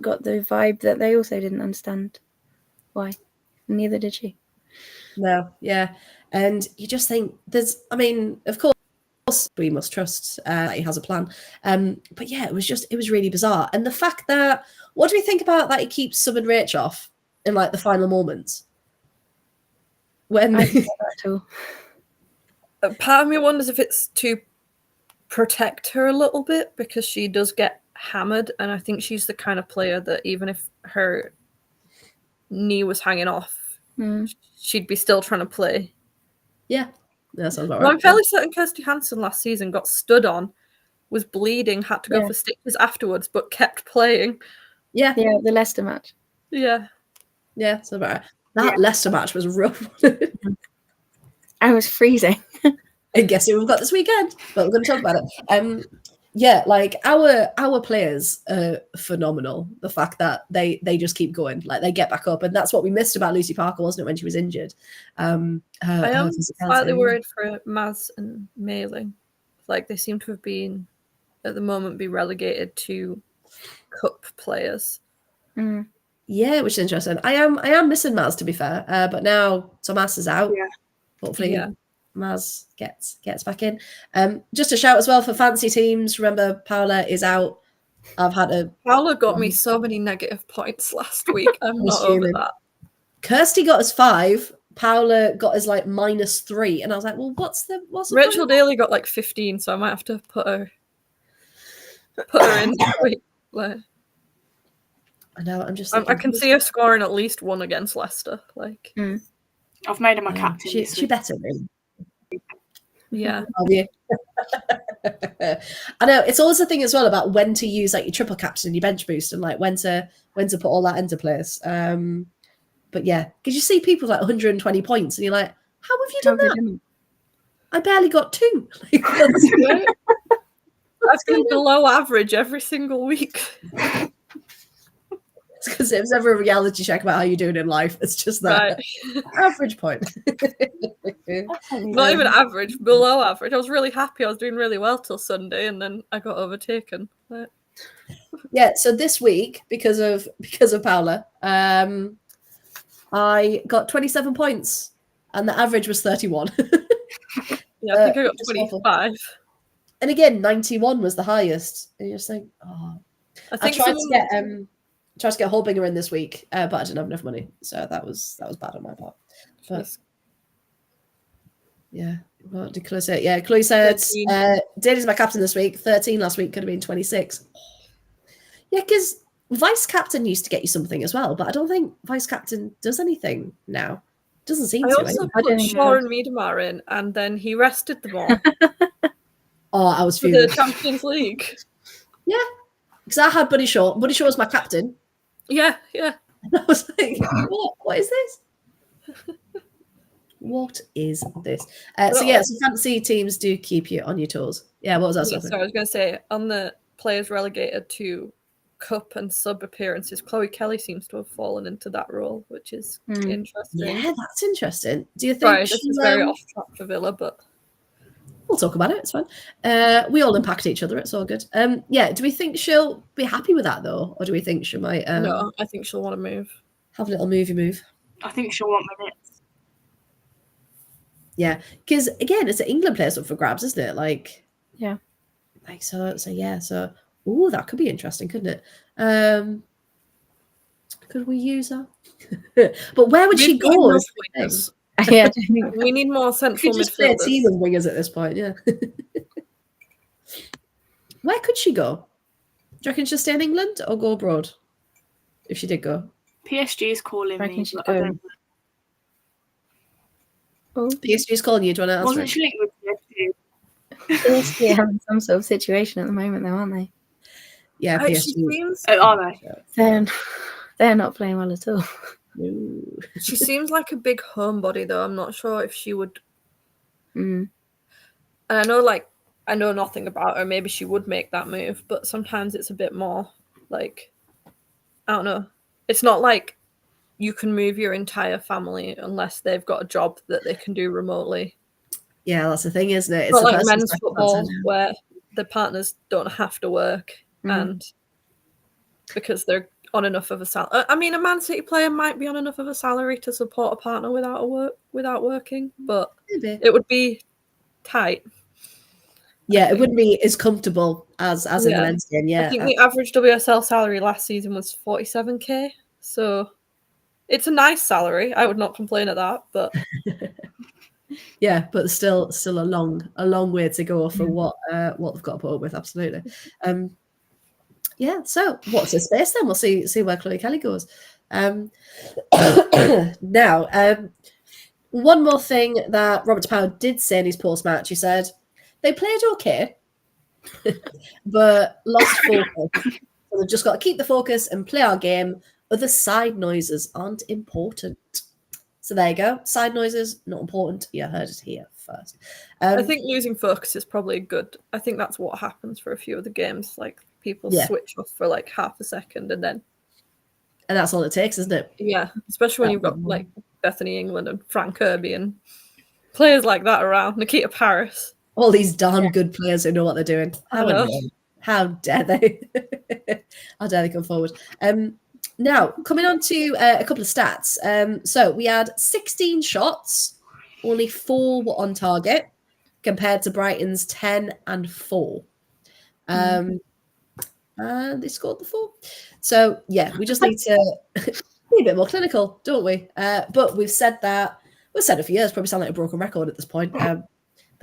got the vibe that they also didn't understand why. Neither did she. No, yeah. And you just think of course we must trust that he has a plan. But yeah, it was really bizarre. And the fact that, what do we think about that he keeps subbing Rach off in like the final moments? When I don't know that at all. Part of me wonders if it's to protect her a little bit, because she does get hammered, and I think she's the kind of player that even if her knee was hanging off, she'd be still trying to play. Yeah, that sounds about right. I'm fairly certain Kirsty Hansen last season got stood on, was bleeding, had to go for stitches afterwards, but kept playing. Yeah, the Leicester match. Yeah, so about right. That Leicester match was rough. I was freezing. And guess who we've got this weekend? But we're going to talk about it. Yeah, like our players are phenomenal. The fact that they just keep going, like they get back up, and that's what we missed about Lucy Parker, wasn't it, when she was injured? I am slightly worried for Maz and Mailing. Like they seem to have been at the moment be relegated to cup players. Yeah, which is interesting. I am missing Maz, to be fair, but now Tomas is out. Yeah. Hopefully. Yeah. Maz gets back in. Just a shout as well for fancy teams. Remember, Paula is out. Paula got me so many negative points last week. I'm not over that. Kirsty got us 5. Paula got us like -3, and I was like, well, what's the Rachel Daly got like 15, so I might have to put her in this week. Like, I know. I'm just. I can see her scoring at least one against Leicester. Like, I've made her my captain. She better be. Yeah. I know, it's always the thing as well about when to use like your triple captain and your bench boost, and like when to put all that into place. But yeah, because you see people like 120 points and you're like, how have you done that? I barely got 2. I've been below average every single week. It's because it was never a reality check about how you're doing in life. It's just that average point. Not even average, below average. I was really happy. I was doing really well till Sunday, and then I got overtaken. But... Yeah. So this week, because of Paula, I got 27 points, and the average was 31. Yeah, I think I got 25. And again, 91 was the highest. And you're just like, oh. I tried to get tried to get Holbinger in this week, but I didn't have enough money, so that was bad on my part. But yeah, what did Chloe say? Yeah, Chloe said Daily's my captain this week. 13 last week, could have been 26. Yeah, because vice captain used to get you something as well, but I don't think vice captain does anything now. Doesn't seem I to. also I don't put think Shaw and Miedemar in, and then he rested them all Oh, I was for the fuming. Champions League. Yeah, because I had Buddy Shaw. Buddy Shaw was my captain. Yeah. I was like, what is this? What is this? So fantasy teams do keep you on your toes. Yeah, what was that? Sorry, I was going to say, on the players relegated to cup and sub appearances, Chloe Kelly seems to have fallen into that role, which is interesting. Yeah, that's interesting. Do you think? Sorry, this is very off track for Villa, but we'll talk about it. It's fine. We all impact each other. It's all good. Yeah. Do we think she'll be happy with that though, or do we think she might? No, I think she'll want to move. Have a little move. I think she'll want minutes. Yeah, because again, it's an England players up for grabs, isn't it? Like, yeah, like so. Oh, that could be interesting, couldn't it? Could we use her? But where would she go? Yeah, we need more central just play a midfielders. team and wingers at this point. Yeah. Where could she go? Do you reckon she'll stay in England or go abroad? If she did go, PSG is calling me. she'd But I go. don't know. PSG's calling you. Do you want to answer? Wasn't she linked with PSG? PSG having some sort of situation at the moment, though, aren't they? Yeah, She PSG. seems, Are they? They're not playing well at all. No. she seems like a big homebody, though. I'm not sure if she would. Mm. And I know nothing about her. Maybe she would make that move, but sometimes it's a bit more like, I don't know. It's not like you can move your entire family unless they've got a job that they can do remotely. Yeah, that's the thing, isn't it? It's not like men's football where the partners don't have to work and because they're on enough of a salary. I mean, a Man City player might be on enough of a salary to support a partner without working, but Maybe. it would be tight. Yeah, it wouldn't be as comfortable as in the men's game. Yeah, I think the average WSL salary last season was 47k, so it's a nice salary. I would not complain at that, but yeah, but still a long way to go for what they've got to put up with. Absolutely. Yeah. So what's the space then? We'll see where Chloe Kelly goes. Now, one more thing that Robert Powell did say in his post match. He said they played okay, but lost focus. So they've just got to keep the focus and play our game. Other side noises aren't important. So there you go. Side noises, not important. You heard it here first. I think losing focus is probably good. I think that's what happens for a few of the games. Like people switch off for like half a second and that's all it takes, isn't it? Yeah, especially when you've got like Bethany England and Fran Kirby and players like that around. Nikita Paris. All these darn good players who know what they're doing. How dare they? How dare they come forward? Now, coming on to a couple of stats. So we had 16 shots, only 4 were on target, compared to Brighton's 10 and 4. And they scored the 4. So, yeah, we just need to be a bit more clinical, don't we? But we've said that. We've said it for years, probably sound like a broken record at this point. But,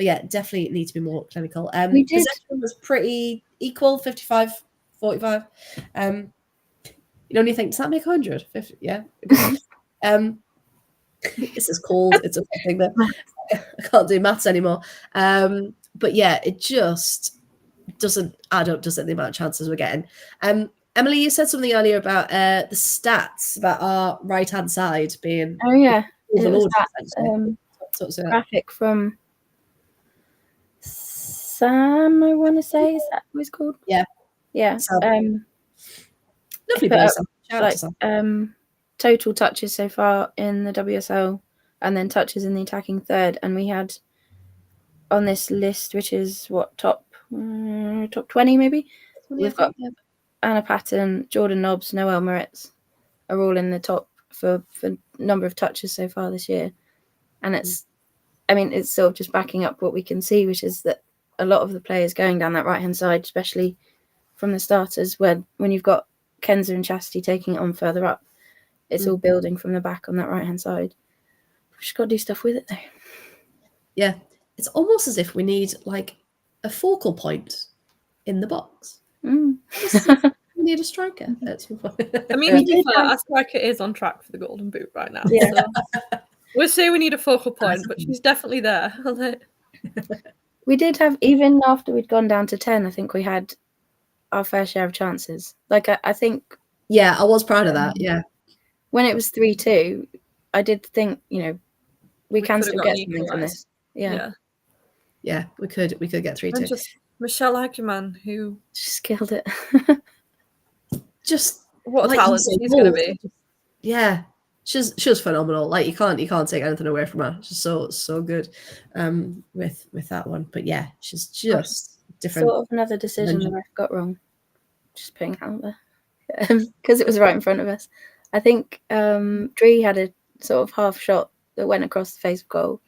yeah, definitely need to be more clinical. We did. Possession was pretty equal, 55-45. You think, does that make 100? 50? Yeah. This is cold. It's a thing that I can't do maths anymore. But yeah, it just doesn't add up, does it, the amount of chances we're getting. Emily, you said something earlier about the stats about our right-hand side being overloaded. That graphic from Sam, I want to say. Is that what it's called? Yeah. Yeah. Lovely person. Total touches so far in the WSL and then touches in the attacking third. And we had on this list, which is what, top 20 maybe? We've got Anna Patton, Jordan Nobbs, Noelle Moritz are all in the top for number of touches so far this year. And it's sort of just backing up what we can see, which is that a lot of the players going down that right-hand side, especially from the starters, when you've got Kenza and Chastity taking it on further up. It's all building from the back on that right-hand side. We've just got to do stuff with it, though. Yeah. It's almost as if we need like a focal point in the box. Mm. We need a striker. I mean, to be fair, our striker is on track for the Golden Boot right now. Yeah. So we'll say we need a focal point, but she's definitely there. We did have, even after we'd gone down to 10, I think we had our fair share of chances. Like, I think... Yeah, I was proud of that, yeah. When it was 3-2, I did think, you know, we can could've still got get something from this. Yeah. Yeah, we could get 3-2. And just Michelle Ackerman, who Just killed it. Just what a like talent you say, she's going to be. Yeah, she was phenomenal. Like you can't take anything away from her. She's so good with that one. But yeah, she's just different. Sort of another decision the ref got wrong. Just putting it out there because it was right in front of us. I think Dree had a sort of half shot that went across the face of goal.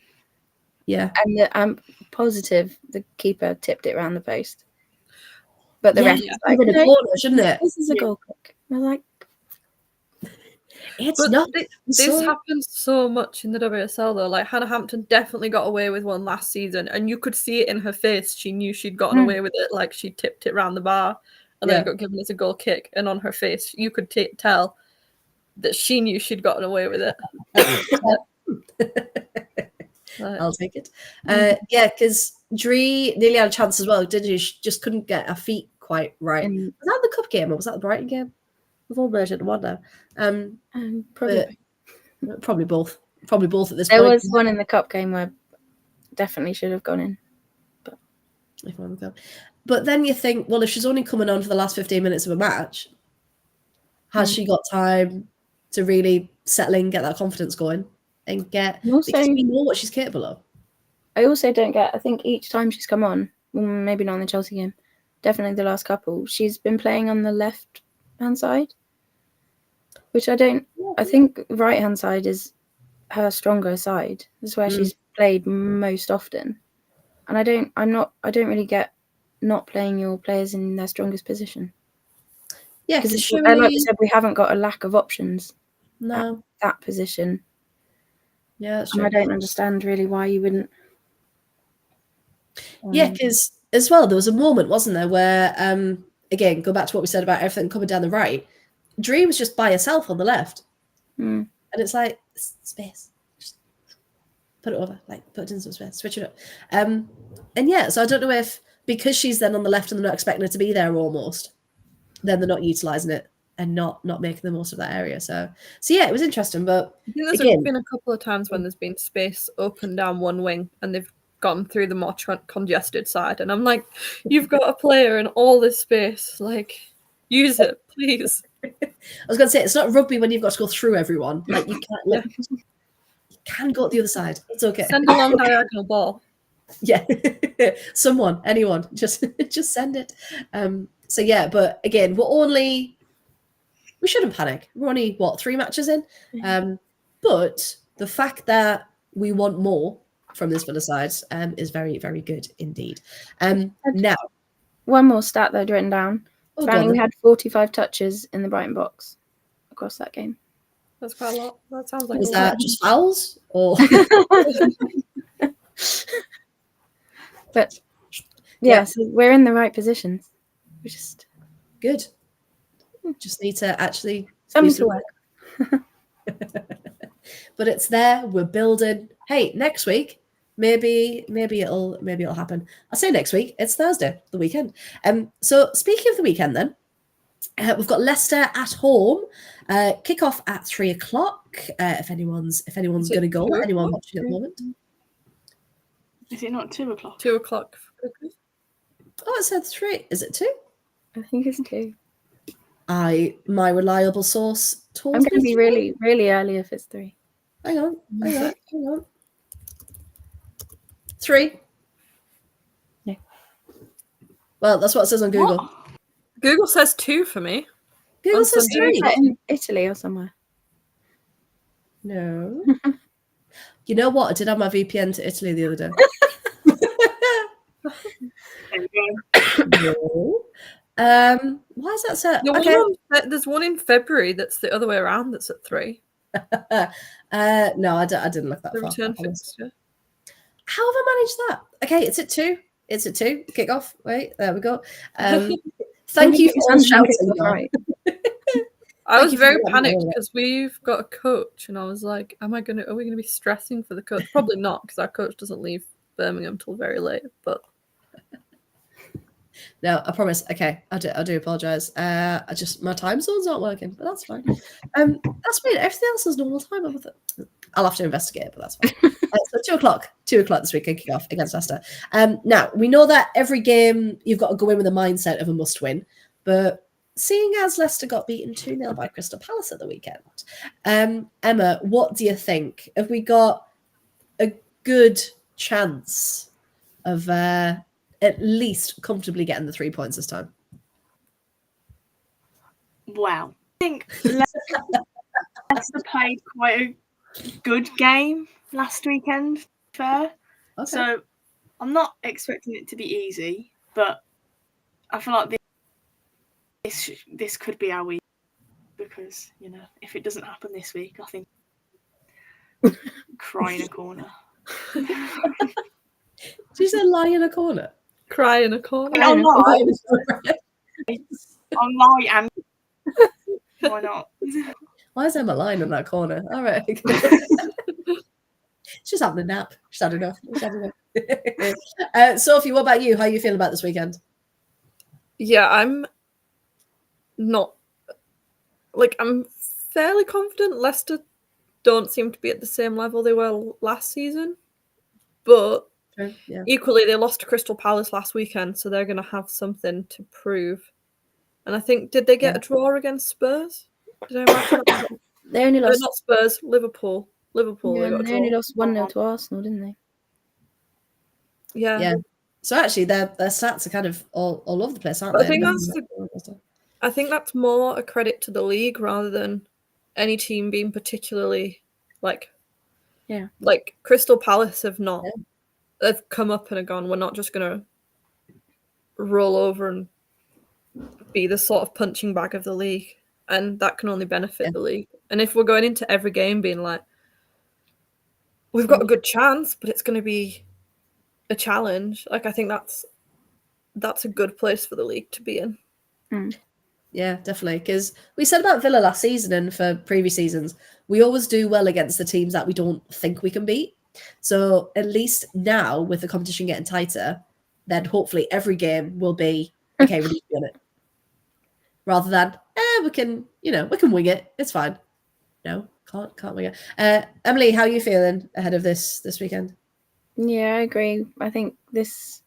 Yeah, and I'm positive the keeper tipped it around the post. But the ref was like, a corner, shouldn't it? This is a goal kick. I was like, it's not. This happens so much in the WSL though. Like Hannah Hampton definitely got away with one last season, and you could see it in her face. She knew she'd gotten away with it. Like she tipped it round the bar, and then it got given as a goal kick. And on her face, you could tell that she knew she'd gotten away with it. I'll take it. Yeah, because Dree nearly had a chance as well, didn't she? She just couldn't get her feet quite right. Was that the cup game or was that the Brighton game? We've all merged into one now. Probably both. Probably both at this point. There was one in the cup game where definitely should have gone in. But then you think, well, if she's only coming on for the last 15 minutes of a match, has she got time to really settle in, get that confidence going? And get because we know what she's capable of. I also don't get. I think each time she's come on, maybe not in the Chelsea game, definitely the last couple, she's been playing on the left hand side, which I don't. I think right hand side is her stronger side. That's where she's played most often, and I don't really get not playing your players in their strongest position. Yeah, because like you said, we haven't got a lack of options. No, at that position. Yeah, that's true. And I don't understand really why you wouldn't. Yeah, because as well, there was a moment, wasn't there, where, again, go back to what we said about everything coming down the right. Dree was just by herself on the left. And it's like, space. Just put it over, like, put it in some space, switch it up. And yeah, so I don't know if, because she's then on the left and they're not expecting her to be there almost, then they're not utilising it. And not making the most of that area. So yeah, it was interesting. But I think there's been a couple of times when there's been space open down one wing and they've gone through the more congested side. And I'm like, you've got a player in all this space. Like, use it, please. I was going to say, it's not rugby when you've got to go through everyone. Like, you can't. You can go to the other side. It's okay. Send a long diagonal ball. Yeah, anyone, just send it. So yeah, but again, we shouldn't panic. We're only, 3 matches in? But the fact that we want more from this Villa side is very, very good indeed. Now, one more stat that I'd written down. Apparently we had 45 touches in the Brighton box across that game. That's quite a lot. That sounds like was that just fouls? Or But yeah, so we're in the right positions. We're just good. Just need to actually something to work. But it's there. We're building. Hey, next week, maybe it'll happen. I say next week. It's Thursday, the weekend. So speaking of the weekend, then we've got Leicester at home. Kick-off at 3:00. If anyone's going to go, anyone watching at the moment. Is it not 2:00? 2:00. Oh, it said 3. Is it 2? I think it's 2. My reliable source told me. I'm going to be really, really early if it's 3. Hang on. 3. Yeah. Well, that's what it says on Google. What? Google says 2 for me. Google says 3. In Italy or somewhere. No. You know what? I did have my VPN to Italy the other day. There you go. No. Why is that so? The Okay. there's one in February that's the other way around. That's at 3. No, I didn't look that The far. return fixture. How have I managed that? Okay, it's at 2. It's at 2. Kick off. Wait, there we go. Thank you for all shouting. Right. I was very panicked because we've got a coach, and I was like, are we gonna be stressing for the coach? Probably not, because our coach doesn't leave Birmingham till very late. But no, I promise. Okay, I do apologise. My time zones aren't working, but that's fine. That's weird. Everything else is normal time. I'll have to investigate, but that's fine. So 2 o'clock this week, kicking off against Leicester. Now we know that every game you've got to go in with a mindset of a must-win, but seeing as Leicester got beaten 2-0 by Crystal Palace at the weekend, Emma, what do you think? Have we got a good chance of at least comfortably getting the 3 points this time? Wow. I think Leicester played quite a good game last weekend, fair. Okay. So I'm not expecting it to be easy, but I feel like this could be our week, because, you know, if it doesn't happen this week, I think cry in a corner. Did you say lie in a corner? cry in a corner. I'm lie and why not? Why is Emma lying in that corner? All right. She's having a nap. She's had enough. Sophie, what about you? How are you feeling about this weekend? Yeah, I'm fairly confident. Leicester don't seem to be at the same level they were last season, but Yeah. equally they lost to Crystal Palace last weekend, so they're going to have something to prove. And I think, did they get a draw against Spurs? Did I mark that? They only lost. Not Spurs, Liverpool. Liverpool. Yeah, they got a they draw. only lost 1-0 to Arsenal, didn't they? Yeah. So actually, their stats are kind of all over the place, aren't But they? I think that's more a credit to the league rather than any team being particularly like Crystal Palace have not. Yeah. They've come up and have gone, we're not just gonna roll over and be the sort of punching bag of the league, and that can only benefit the league. And if we're going into every game being like, we've got a good chance, but it's going to be a challenge, like, I think that's a good place for the league to be in. Yeah, definitely. Because we said about Villa last season and for previous seasons, we always do well against the teams that we don't think we can beat. So at least now, with the competition getting tighter, then hopefully every game will be, okay, we need to win it. Rather than, we can wing it. It's fine. No, can't wing it. Emily, how are you feeling ahead of this weekend? Yeah, I agree. I think this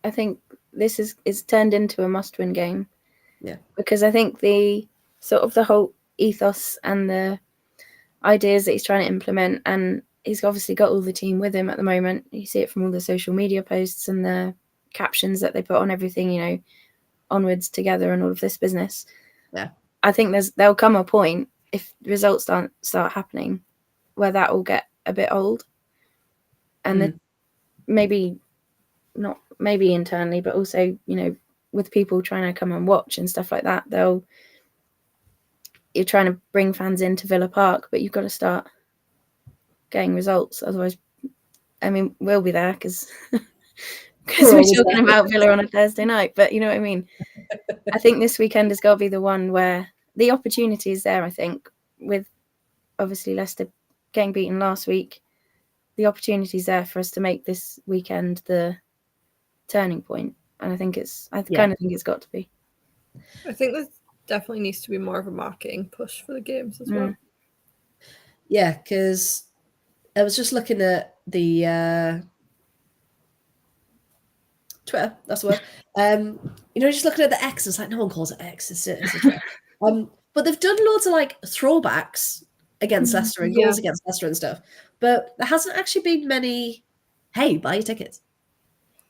is turned into a must-win game. Yeah. Because I think the whole ethos and the ideas that he's trying to implement, and he's obviously got all the team with him at the moment. You see it from all the social media posts and the captions that they put on everything, onwards together and all of this business. Yeah. I think there'll come a point, if results don't start happening, where that will get a bit old. And maybe not internally, but also, with people trying to come and watch and stuff like that, you're trying to bring fans into Villa Park, but you've got to start getting results. Otherwise, I mean, we'll be there because we're talking about Villa on a Thursday night, but you know what I mean? I think this weekend has got to be the one where the opportunity is there, I think, with obviously Leicester getting beaten last week. The opportunity is there for us to make this weekend the turning point. And I kind of think it's got to be. I think there definitely needs to be more of a marketing push for the games as well. Yeah, because I was just looking at the Twitter, that's the word. Just looking at the X, it's like no one calls it X, it's a Twitter. But they've done loads of like throwbacks against Leicester and goals against Leicester and stuff. But there hasn't actually been many, hey, buy your tickets.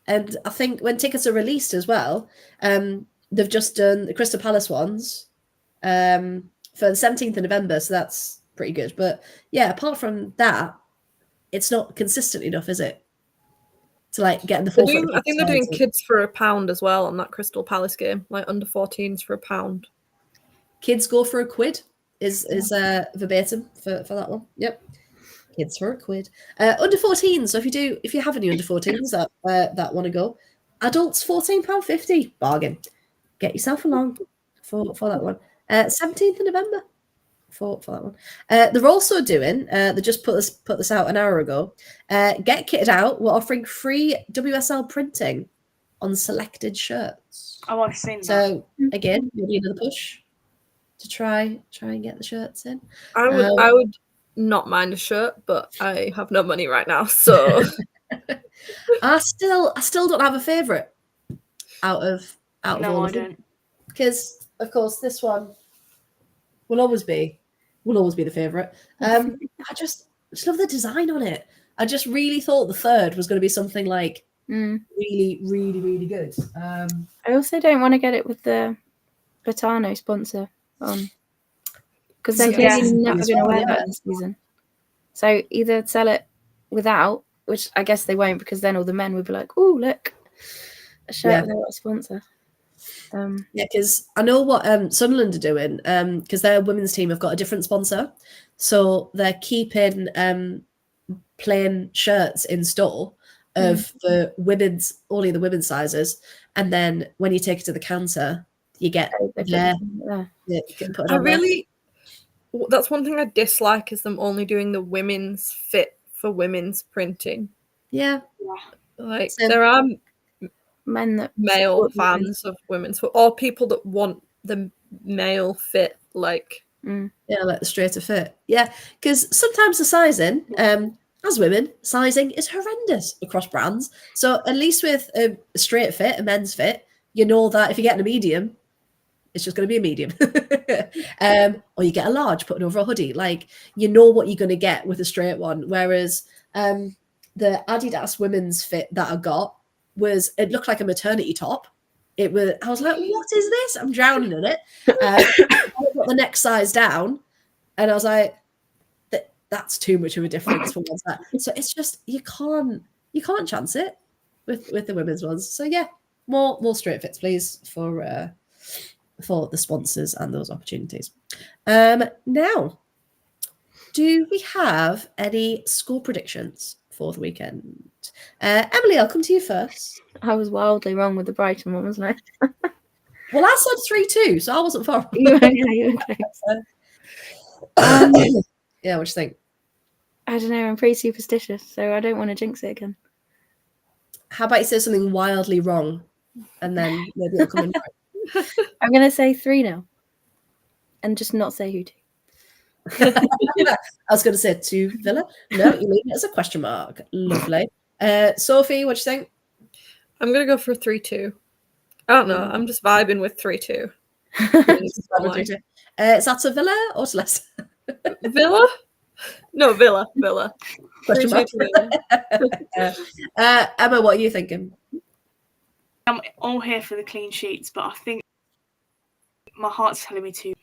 And I think when tickets are released as well, they've just done the Crystal Palace ones for the 17th of November, so that's pretty good. But yeah, apart from that, it's not consistent enough, is it? to like get in the They're forefront. doing, I think they're doing kids for £1 as well on that Crystal Palace game, like under 14s for £1. Kids go for £1 is verbatim for that one. Yep. Kids for £1. Under 14s. So if you have any under 14s that want to go, adults £14.50 bargain. Get yourself along for that one. 17th of November for that one. They're also doing. They just put this out an hour ago. Get kitted out. We're offering free WSL printing on selected shirts. Oh, I've seen that. So again, you'll need another push to try and get the shirts in. I would not mind a shirt, but I have no money right now, so I still don't have a favourite out of all of them. Don't. Because of course this one will always be the favourite. I just love the design on it. I just really thought the third was going to be something like really, really, really good. I also don't want to get it with the Batano sponsor on, because they're clearly never going to wear that this season. So either sell it without, which I guess they won't, because then all the men would be like, "Oh, look, a shirt without a sponsor." Yeah, because I know what Sunderland are doing, because their women's team have got a different sponsor, so they're keeping plain shirts in store of the only the women's sizes, and then when you take it to the counter, you get that's one thing I dislike, is them only doing the women's fit for women's printing. Yeah. Like there are men that male fans of women's foot, or people that want the male fit, like like the straighter fit. Yeah, because sometimes the sizing, as women, sizing is horrendous across brands. So at least with a straight fit, a men's fit, you know that if you're getting a medium, it's just going to be a medium. Or you get a large putting over a hoodie. Like, you know what you're going to get with a straight one. Whereas the Adidas women's fit that I got it looked like a maternity top. I was like, what is this? I'm drowning in it. I got the next size down, and I was like, that's too much of a difference for one side. So it's just you can't chance it with the women's ones. So yeah, more straight fits, please, for the sponsors and those opportunities. Now, do we have any score predictions for the weekend? Emily, I'll come to you first. I was wildly wrong with the Brighton one, wasn't I? Well, I said 3-2, so I wasn't far. You were close. Yeah, what do you think? I don't know. I'm pretty superstitious, so I don't want to jinx it again. How about you say something wildly wrong, and then maybe it'll come in right? I'm going to say 3-0 and just not say who to. I was going to say 2 Villa. No, you leave it as a question mark. Lovely. Sophie, what do you think? I'm going to go for 3-2. I don't know. I'm just vibing with 3-2. Is that to Villa or to Leicester? Villa? No, Villa. Question mark. Emma, what are you thinking? I'm all here for the clean sheets, but I think my heart's telling me 2.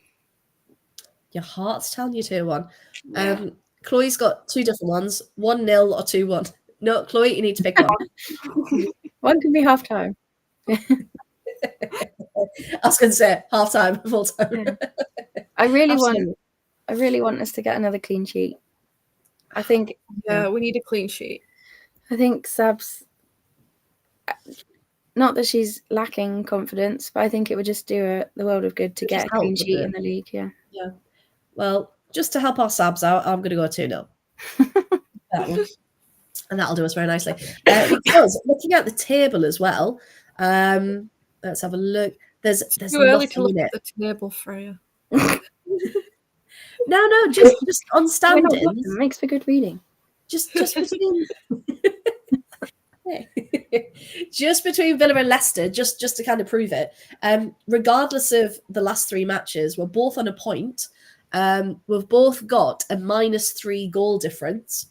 Your heart's telling you 2-1. Yeah. Chloe's got 2 different ones: 1-0 or 2-1. No, Chloe, you need to pick one. One can be half time. I was going to say half time, full time. Yeah. I really want us to get another clean sheet. I think. Yeah, we need a clean sheet. I think Sab's. Not that she's lacking confidence, but I think it would just do her the world of good to get a clean sheet in the league. Yeah. Yeah. Well, just to help our Sabs out, I'm going to go 2-0. That one. And that'll do us very nicely. Because looking at the table as well, let's have a look. There's too early to look at the table, Freya. No, just on standings. It makes for good reading. Just between just between Villa and Leicester, just to kind of prove it. Regardless of the last 3 matches, we're both on a point. We've both got a -3 goal difference.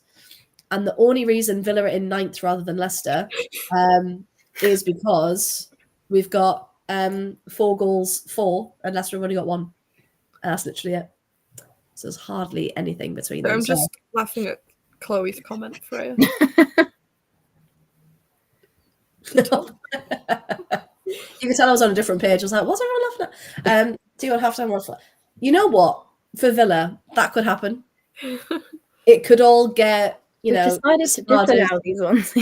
And the only reason Villa are in 9th rather than Leicester is because we've got 4 goals, and Leicester have only got 1. And that's literally it. So there's hardly anything between them. I'm just laughing at Chloe's comment, Freya. You can tell I was on a different page. I was like, what's everyone laughing at? 2 half-time. You know what? For Villa, that could happen. It could all get, We've decided to disallow these ones.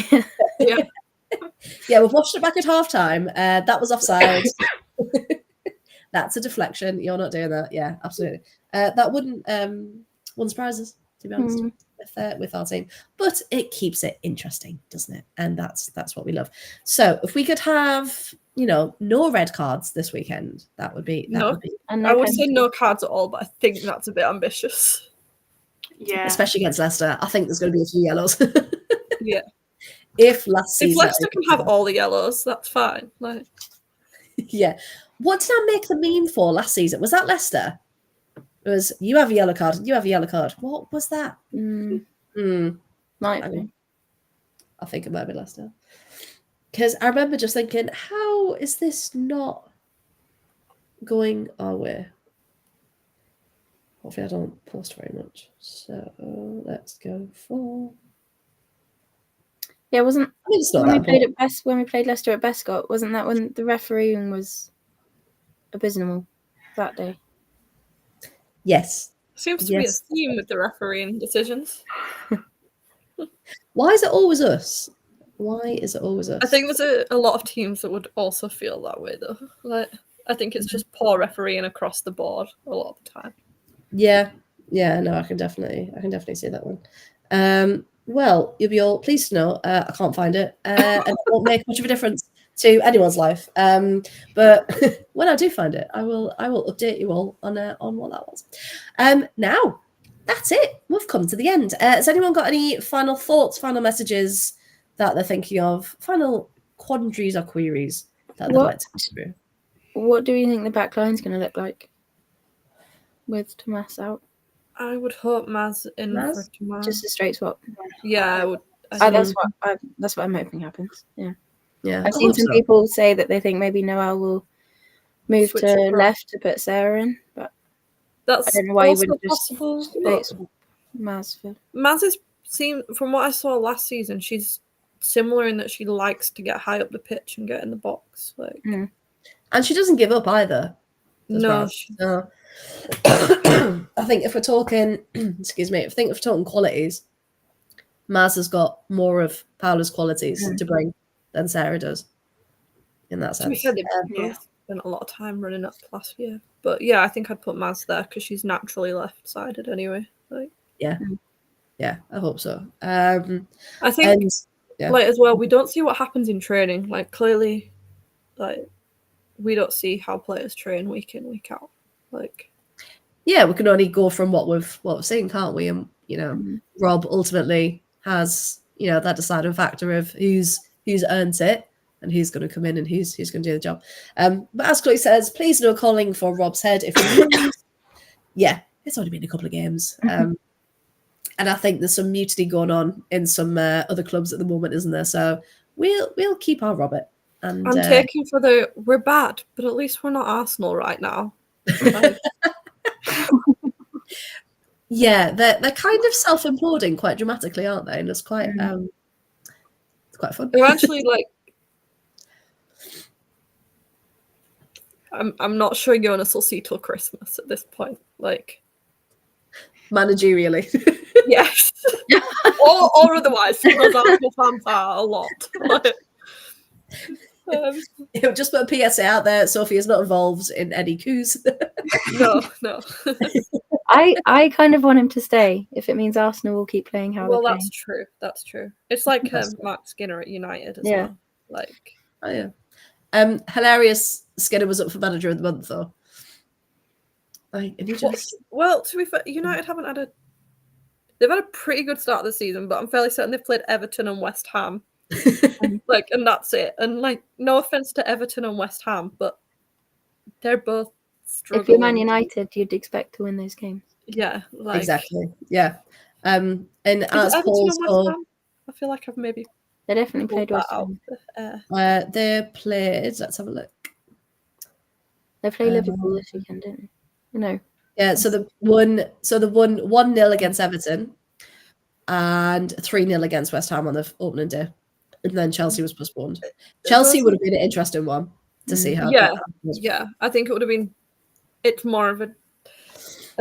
Yeah, we've watched it back at half-time. That was offside. That's a deflection. You're not doing that. Yeah, absolutely. That wouldn't surprise us, to be honest, with our team. But it keeps it interesting, doesn't it? And that's what we love. So if we could have, no red cards this weekend, that would be. I would say no cards at all, but I think that's a bit ambitious. Yeah. Especially against Leicester. I think there's going to be a few yellows. Yeah. If Leicester can have all the yellows, that's fine. Yeah. What did I make the meme for last season? Was that Leicester? It was, you have a yellow card, you have a yellow card. What was that? Might be. I think it might be Leicester. Because I remember just thinking, how is this not going our way? Hopefully I don't post very much. So let's go for... Yeah, wasn't when we played Leicester at Bescott, wasn't that when the refereeing was abysmal that day? Yes. Seems to be a theme with the refereeing decisions. Why is it always us? Why is it always us? I think there's a lot of teams that would also feel that way, though. I think it's just poor refereeing across the board a lot of the time. Yeah, no, I can definitely see that one. Well, you'll be all pleased to know I can't find it, and it won't make much of a difference to anyone's life. But when I do find it, I will update you all on what that was. Now, that's it. We've come to the end. Has anyone got any final thoughts, final messages that they're thinking of, final quandaries or queries that they'd like to go through? What do you think the back line's going to look like with Tomas out? I would hope Maz in for tomorrow. Just a straight swap. Yeah, I would. That's what I'm hoping happens. Yeah. I've seen some people say that they think maybe Noel will move to left to put Sarah in, but that's I don't know why you wouldn't possible. Just straight swap Maz for. Maz is from what I saw last season, she's similar in that she likes to get high up the pitch and get in the box, and she doesn't give up either. No. I think if we're talking, if we're talking qualities, Maz has got more of Paula's qualities to bring than Sarah does. In that sense, they both spent a lot of time running up last year. But yeah, I think I'd put Maz there because she's naturally left-sided anyway. Yeah, I hope so. I think as well, we don't see what happens in training. Clearly, we don't see how players train week in, week out. Yeah, we can only go from what we've seen, can't we? And Rob ultimately has that deciding factor of who's earned it and who's going to come in and who's going to do the job. But as Chloe says, please no calling for Rob's head if you lose. Yeah, it's only been a couple of games, and I think there's some mutiny going on in some other clubs at the moment, isn't there? So we'll keep our Robert. And I'm taking for we're bad, but at least we're not Arsenal right now. Yeah, they're kind of self-imploding quite dramatically, aren't they? And it's quite it's quite fun. They're actually I'm not sure Jonas will see till Christmas at this point. Managerially. Yes. or otherwise, because Arsenal fans are a lot. He'll just put a PSA out there. Sophie is not involved in any coups. No. I kind of want him to stay if it means Arsenal will keep playing how they're playing. That's true. It's like Mark Skinner at United as well. Oh yeah. Hilarious. Skinner was up for manager of the month though. Well, to be fair, United they've had a pretty good start of the season, but I'm fairly certain they've played Everton and West Ham. And that's it. And no offense to Everton and West Ham, but they're both struggling. If you're Man United, you'd expect to win those games. Yeah, exactly. Yeah. And as Paul, I feel like I've maybe they definitely played West Ham. They played. Let's have a look. They play Liverpool this weekend, didn't they? No. Yeah. So the won 1-0 against Everton, and 3-0 against West Ham on the opening day. And then Chelsea was postponed. Chelsea would have been an interesting one to see how. Yeah. I think it would have been. It's more of a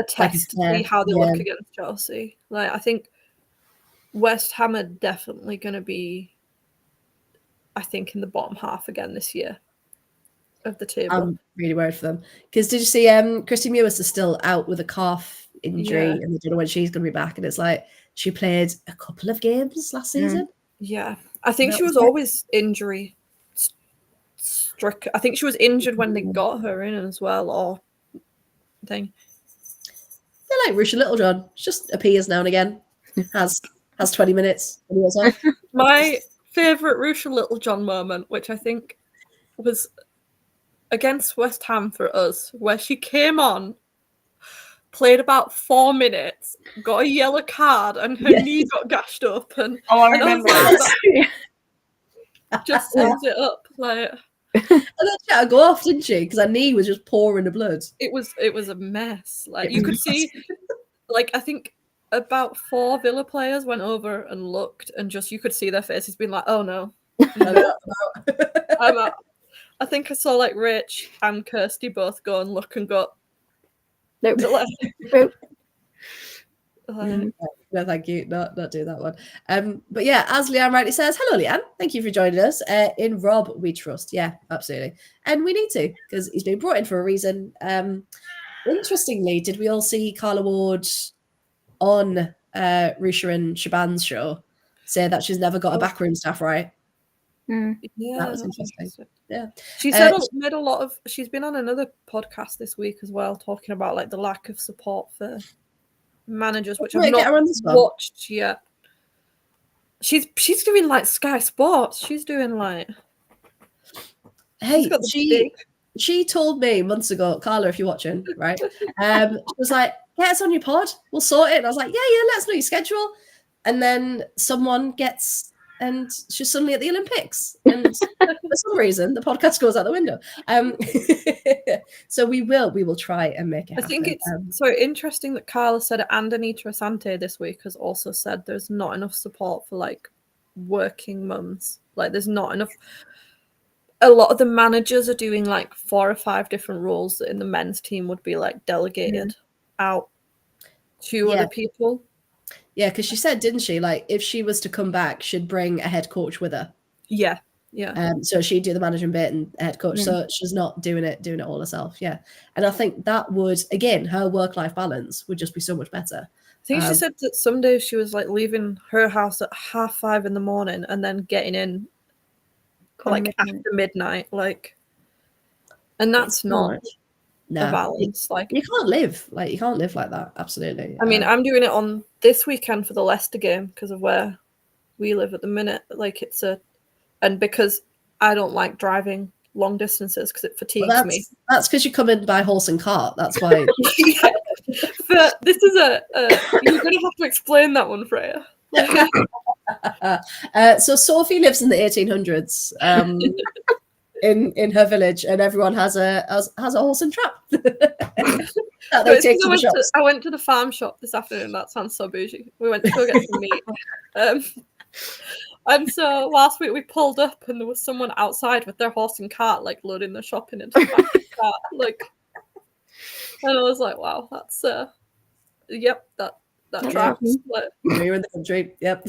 test to see how they look against Chelsea. Like, I think West Ham are definitely going to be, I think, in the bottom half again this year of the table. I'm really worried for them. Because did you see Christy Mewis is still out with a calf injury and they don't know when she's going to be back. And it's like she played a couple of games last season. Yeah. I think she was always injury stricken. I think she was injured when they got her in as well, or thing. They're like Rusha Littlejohn. She just appears now and again. Has 20 minutes. My favourite Rusha Littlejohn moment, which I think was against West Ham for us, where she came on, played about 4 minutes, got a yellow card, and her knee got gashed up. And I remember that. Just sums it up. Like, and then she had to go off, didn't she? Because her knee was just pouring the blood. It was a mess. Like, you could see, like, I think about 4 Villa players went over and looked, and just you could see their faces being like, "Oh no, I'm out." I think I saw like Rach and Kirsty both go and look and go, Nope. No, thank you. Not do that one. But yeah, as Leanne rightly says, hello, Leanne. Thank you for joining us. In Rob, we trust. Yeah, absolutely. And we need to, because he's been brought in for a reason. Interestingly, did we all see Carla Ward on Rusha and Shaban's show say that she's never got a backroom staff right? Yeah, that was interesting. Yeah, she said made a lot of. She's been on another podcast this week as well, talking about like the lack of support for managers, which I've not watched yet. She's doing like Sky Sports. She's doing like. Hey, she told me months ago, Carla, if you're watching, right? She was like, "Get us on your pod. We'll sort it." And I was like, "Yeah, let us know your schedule." And then someone gets. And she's suddenly at the Olympics, and for some reason the podcast goes out the window. So we will try and make it happen. I think it's so interesting that Carla said it, and Anita Asante this week has also said there's not enough support for like working mums. Like there's not enough. A lot of the managers are doing like 4 or 5 different roles that in the men's team would be like delegated out to other people. Yeah, because she said, didn't she? Like, if she was to come back, she'd bring a head coach with her. Yeah. So she'd do the management bit and head coach. So she's not doing it all herself. Yeah, and I think that would, again, her work-life balance would just be so much better. I think she said that some days she was like leaving her house at 5:30 in the morning and then getting in like after midnight, like, and that's not. No, balance. Like you can't live like that. Absolutely. I mean, I'm doing it on this weekend for the Leicester game because of where we live at the minute. Like and because I don't like driving long distances because it fatigues me. That's because you come in by horse and cart. That's why. But this is you're going to have to explain that one, Freya. So Sophie lives in the 1800s. In her village, and everyone has a horse and trap. I went to the farm shop this afternoon. That sounds so bougie. We went to go get some meat, and so last week we pulled up, and there was someone outside with their horse and cart, like loading their shopping into the back of the cart, like. And I was like, "Wow, that's yep, that tracks." Like, you're in the country, yep.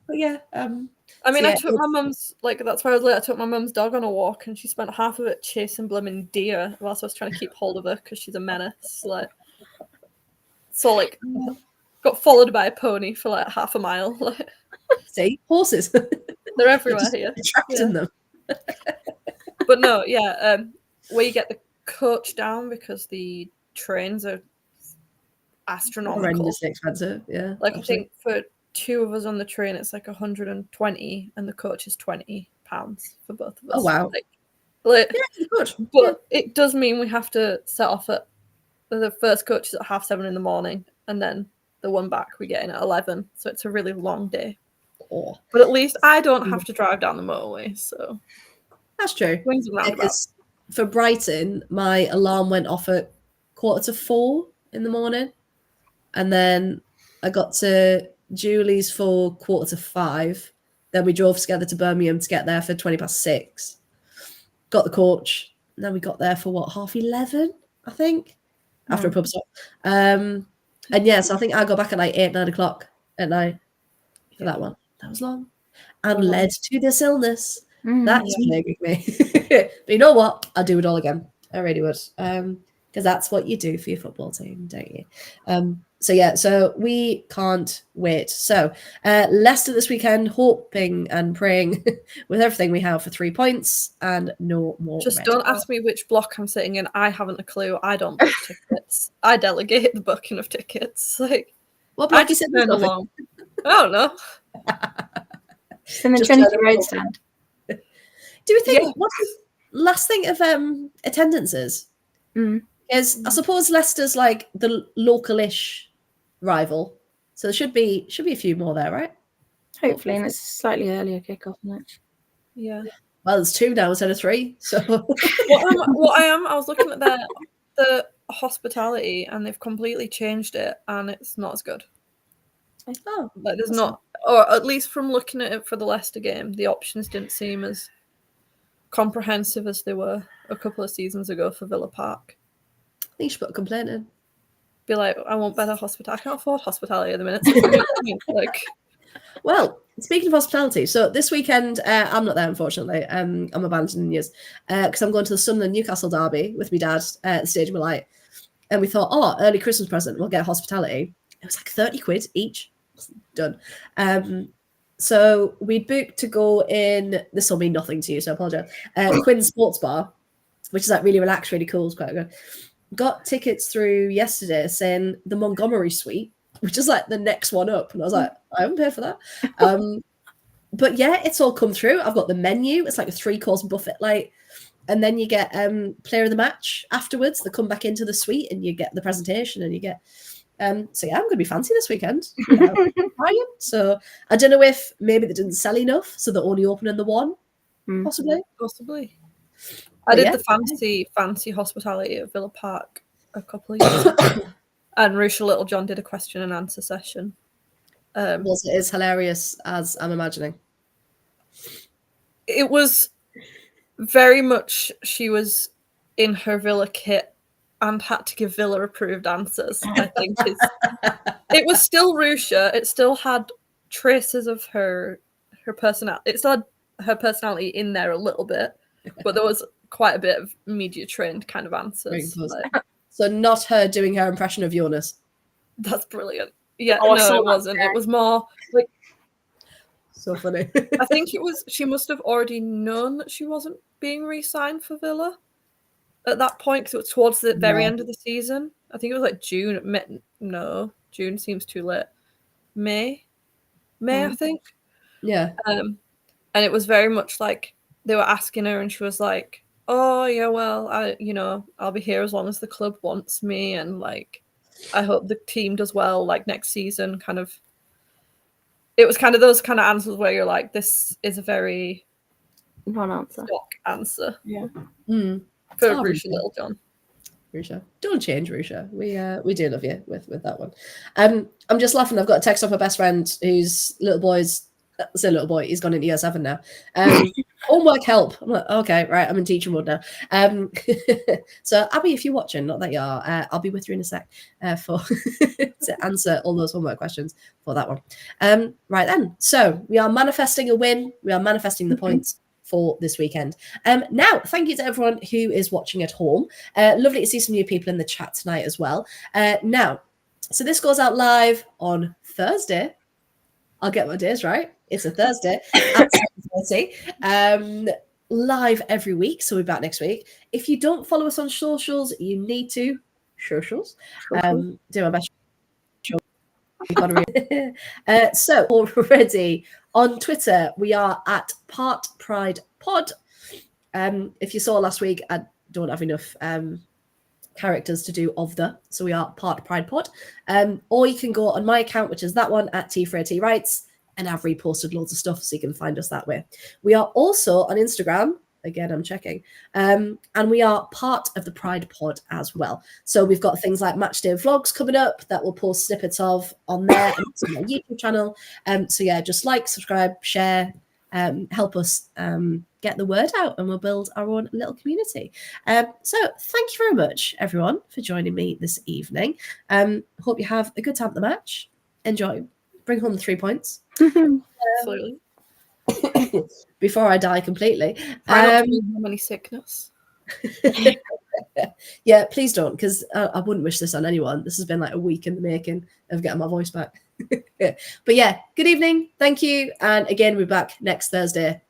But yeah, I mean, I took my mum's, like, that's why I was late. I took my mum's dog on a walk, and she spent half of it chasing blooming deer whilst I was trying to keep hold of her because she's a menace. Like, so, like, got followed by a pony for, like, half a mile. Like, see, horses. They're everywhere here. Attracting them. But no, where you get the coach down because the trains are astronomical. Horrendously expensive, yeah. Like, absolutely. I think for 2 of us on the train, it's like 120, and the coach is £20 for both of us. Oh wow! Like good. But it does mean we have to set off at the first coach is at 7:30 in the morning, and then the one back we get in at 11. So it's a really long day. Oh. But at least I don't have to drive down the motorway, so that's true. Because for Brighton, my alarm went off at 3:45 in the morning, and then I got to Julie's for 4:45. Then we drove together to Birmingham to get there for 6:20. Got the coach. And then we got there for 11:30, I think, after a pub stop. And so I think I go back at 8, 9 o'clock at night for that one. That was long. And led to this illness. That's plaguing me. But you know what? I'll do it all again. I really would. Because that's what you do for your football team, don't you? So we can't wait. So Leicester this weekend, hoping and praying with everything we have for 3 points and no more. Just don't ask me which block I'm sitting in. I haven't a clue. I don't book tickets. I delegate the booking of tickets. Like, what block I just turn along. I don't know. It's in the Trinity Road stand. Do we think what's the last thing of attendances? Is I suppose Leicester's like the local-ish rival, so there should be a few more there, right? Hopefully, and it's a slightly earlier kickoff, isn't it? Yeah. Well, there's 2 now instead of 3. So I was looking at the hospitality, and they've completely changed it, and it's not as good. Oh, Like there's not, or at least from looking at it for the Leicester game, the options didn't seem as comprehensive as they were a couple of seasons ago for Villa Park. I think you should put a complaint in. Be like, I want better hospitality. I can't afford hospitality at the minute. So like, well, speaking of hospitality, so this weekend I'm not there, unfortunately. I'm abandoning you because I'm going to the Sunderland Newcastle derby with my dad at the Stadium of Light, and we thought, early Christmas present, we'll get hospitality. It was like 30 quid each. Done. So we booked to go in. This will mean nothing to you, so I apologize. Quinn Sports Bar, which is like really relaxed, really cool. It's quite good. Got tickets through yesterday saying the Montgomery Suite, which is like the next one up, and I was like, I haven't paid for that. But yeah, it's all come through. I've got the menu. It's like a 3-course buffet, like, and then you get player of the match afterwards. They come back into the suite, and you get the presentation, and you get. So yeah, I'm going to be fancy this weekend. So I don't know if maybe they didn't sell enough, so they're only opening the one, possibly. I did the fancy hospitality at Villa Park a couple of years ago, and Rusha Littlejohn did a question and answer session. Was it as hilarious as I'm imagining? It was very much. She was in her Villa kit and had to give Villa approved answers. I think it was still Rusha. It still had traces of her personality. It still had her personality in there a little bit, but there was quite a bit of media trained kind of answers. So not her doing her impression of Jonas. That's brilliant. Yeah, no, it wasn't. It was more like so funny. I think it was. She must have already known that she wasn't being re-signed for Villa at that point, because it was towards the very end of the season. I think it was like June. No, June seems too late. May, I think. Yeah. And it was very much like they were asking her, and she was like, "Oh yeah, well, I'll be here as long as the club wants me, and like, I hope the team does well like next season." Kind of. It was kind of those kind of answers where you're like, "This is a very non-answer, stock answer." Yeah. For Rusha Littlejohn. Rusha. Don't change, Rusha. We do love you with that one. I'm just laughing. I've got a text off my best friend whose little boy's he's gone into year 7 now. Homework help. I'm like, okay, right, I'm in teacher mode now. So Abby, if you're watching, not that you are, I'll be with you in a sec for to answer all those homework questions for that one. Right then. So we are manifesting a win. We are manifesting the points for this weekend. Now, thank you to everyone who is watching at home. Lovely to see some new people in the chat tonight as well. Now, so this goes out live on Thursday. I'll get my days right. It's a Thursday at 7:30. Live every week, so we'll be back next week. If you don't follow us on socials, you need to. Socials. Do my best. So already on Twitter, we are at Part Pride Pod. If you saw last week, I don't have enough characters to do of the, so we are Part Pride Pod. Or you can go on my account, which is that one at T Writes, and I've reposted loads of stuff, so you can find us that way. We are also on Instagram, Again, I'm checking. And we are part of the Pride Pod as well. So we've got things like matchday vlogs coming up that we'll post snippets of on there and on my YouTube channel. So yeah, just like, subscribe, share, help us get the word out, and we'll build our own little community. So thank you very much, everyone, for joining me this evening. Hope you have a good time at the match. Enjoy. Bring home the 3 points. Absolutely. Before I die completely. Try not to have any sickness. Yeah, please don't, because I wouldn't wish this on anyone. This has been like a week in the making of getting my voice back. But yeah, good evening. Thank you. And again, we're back next Thursday.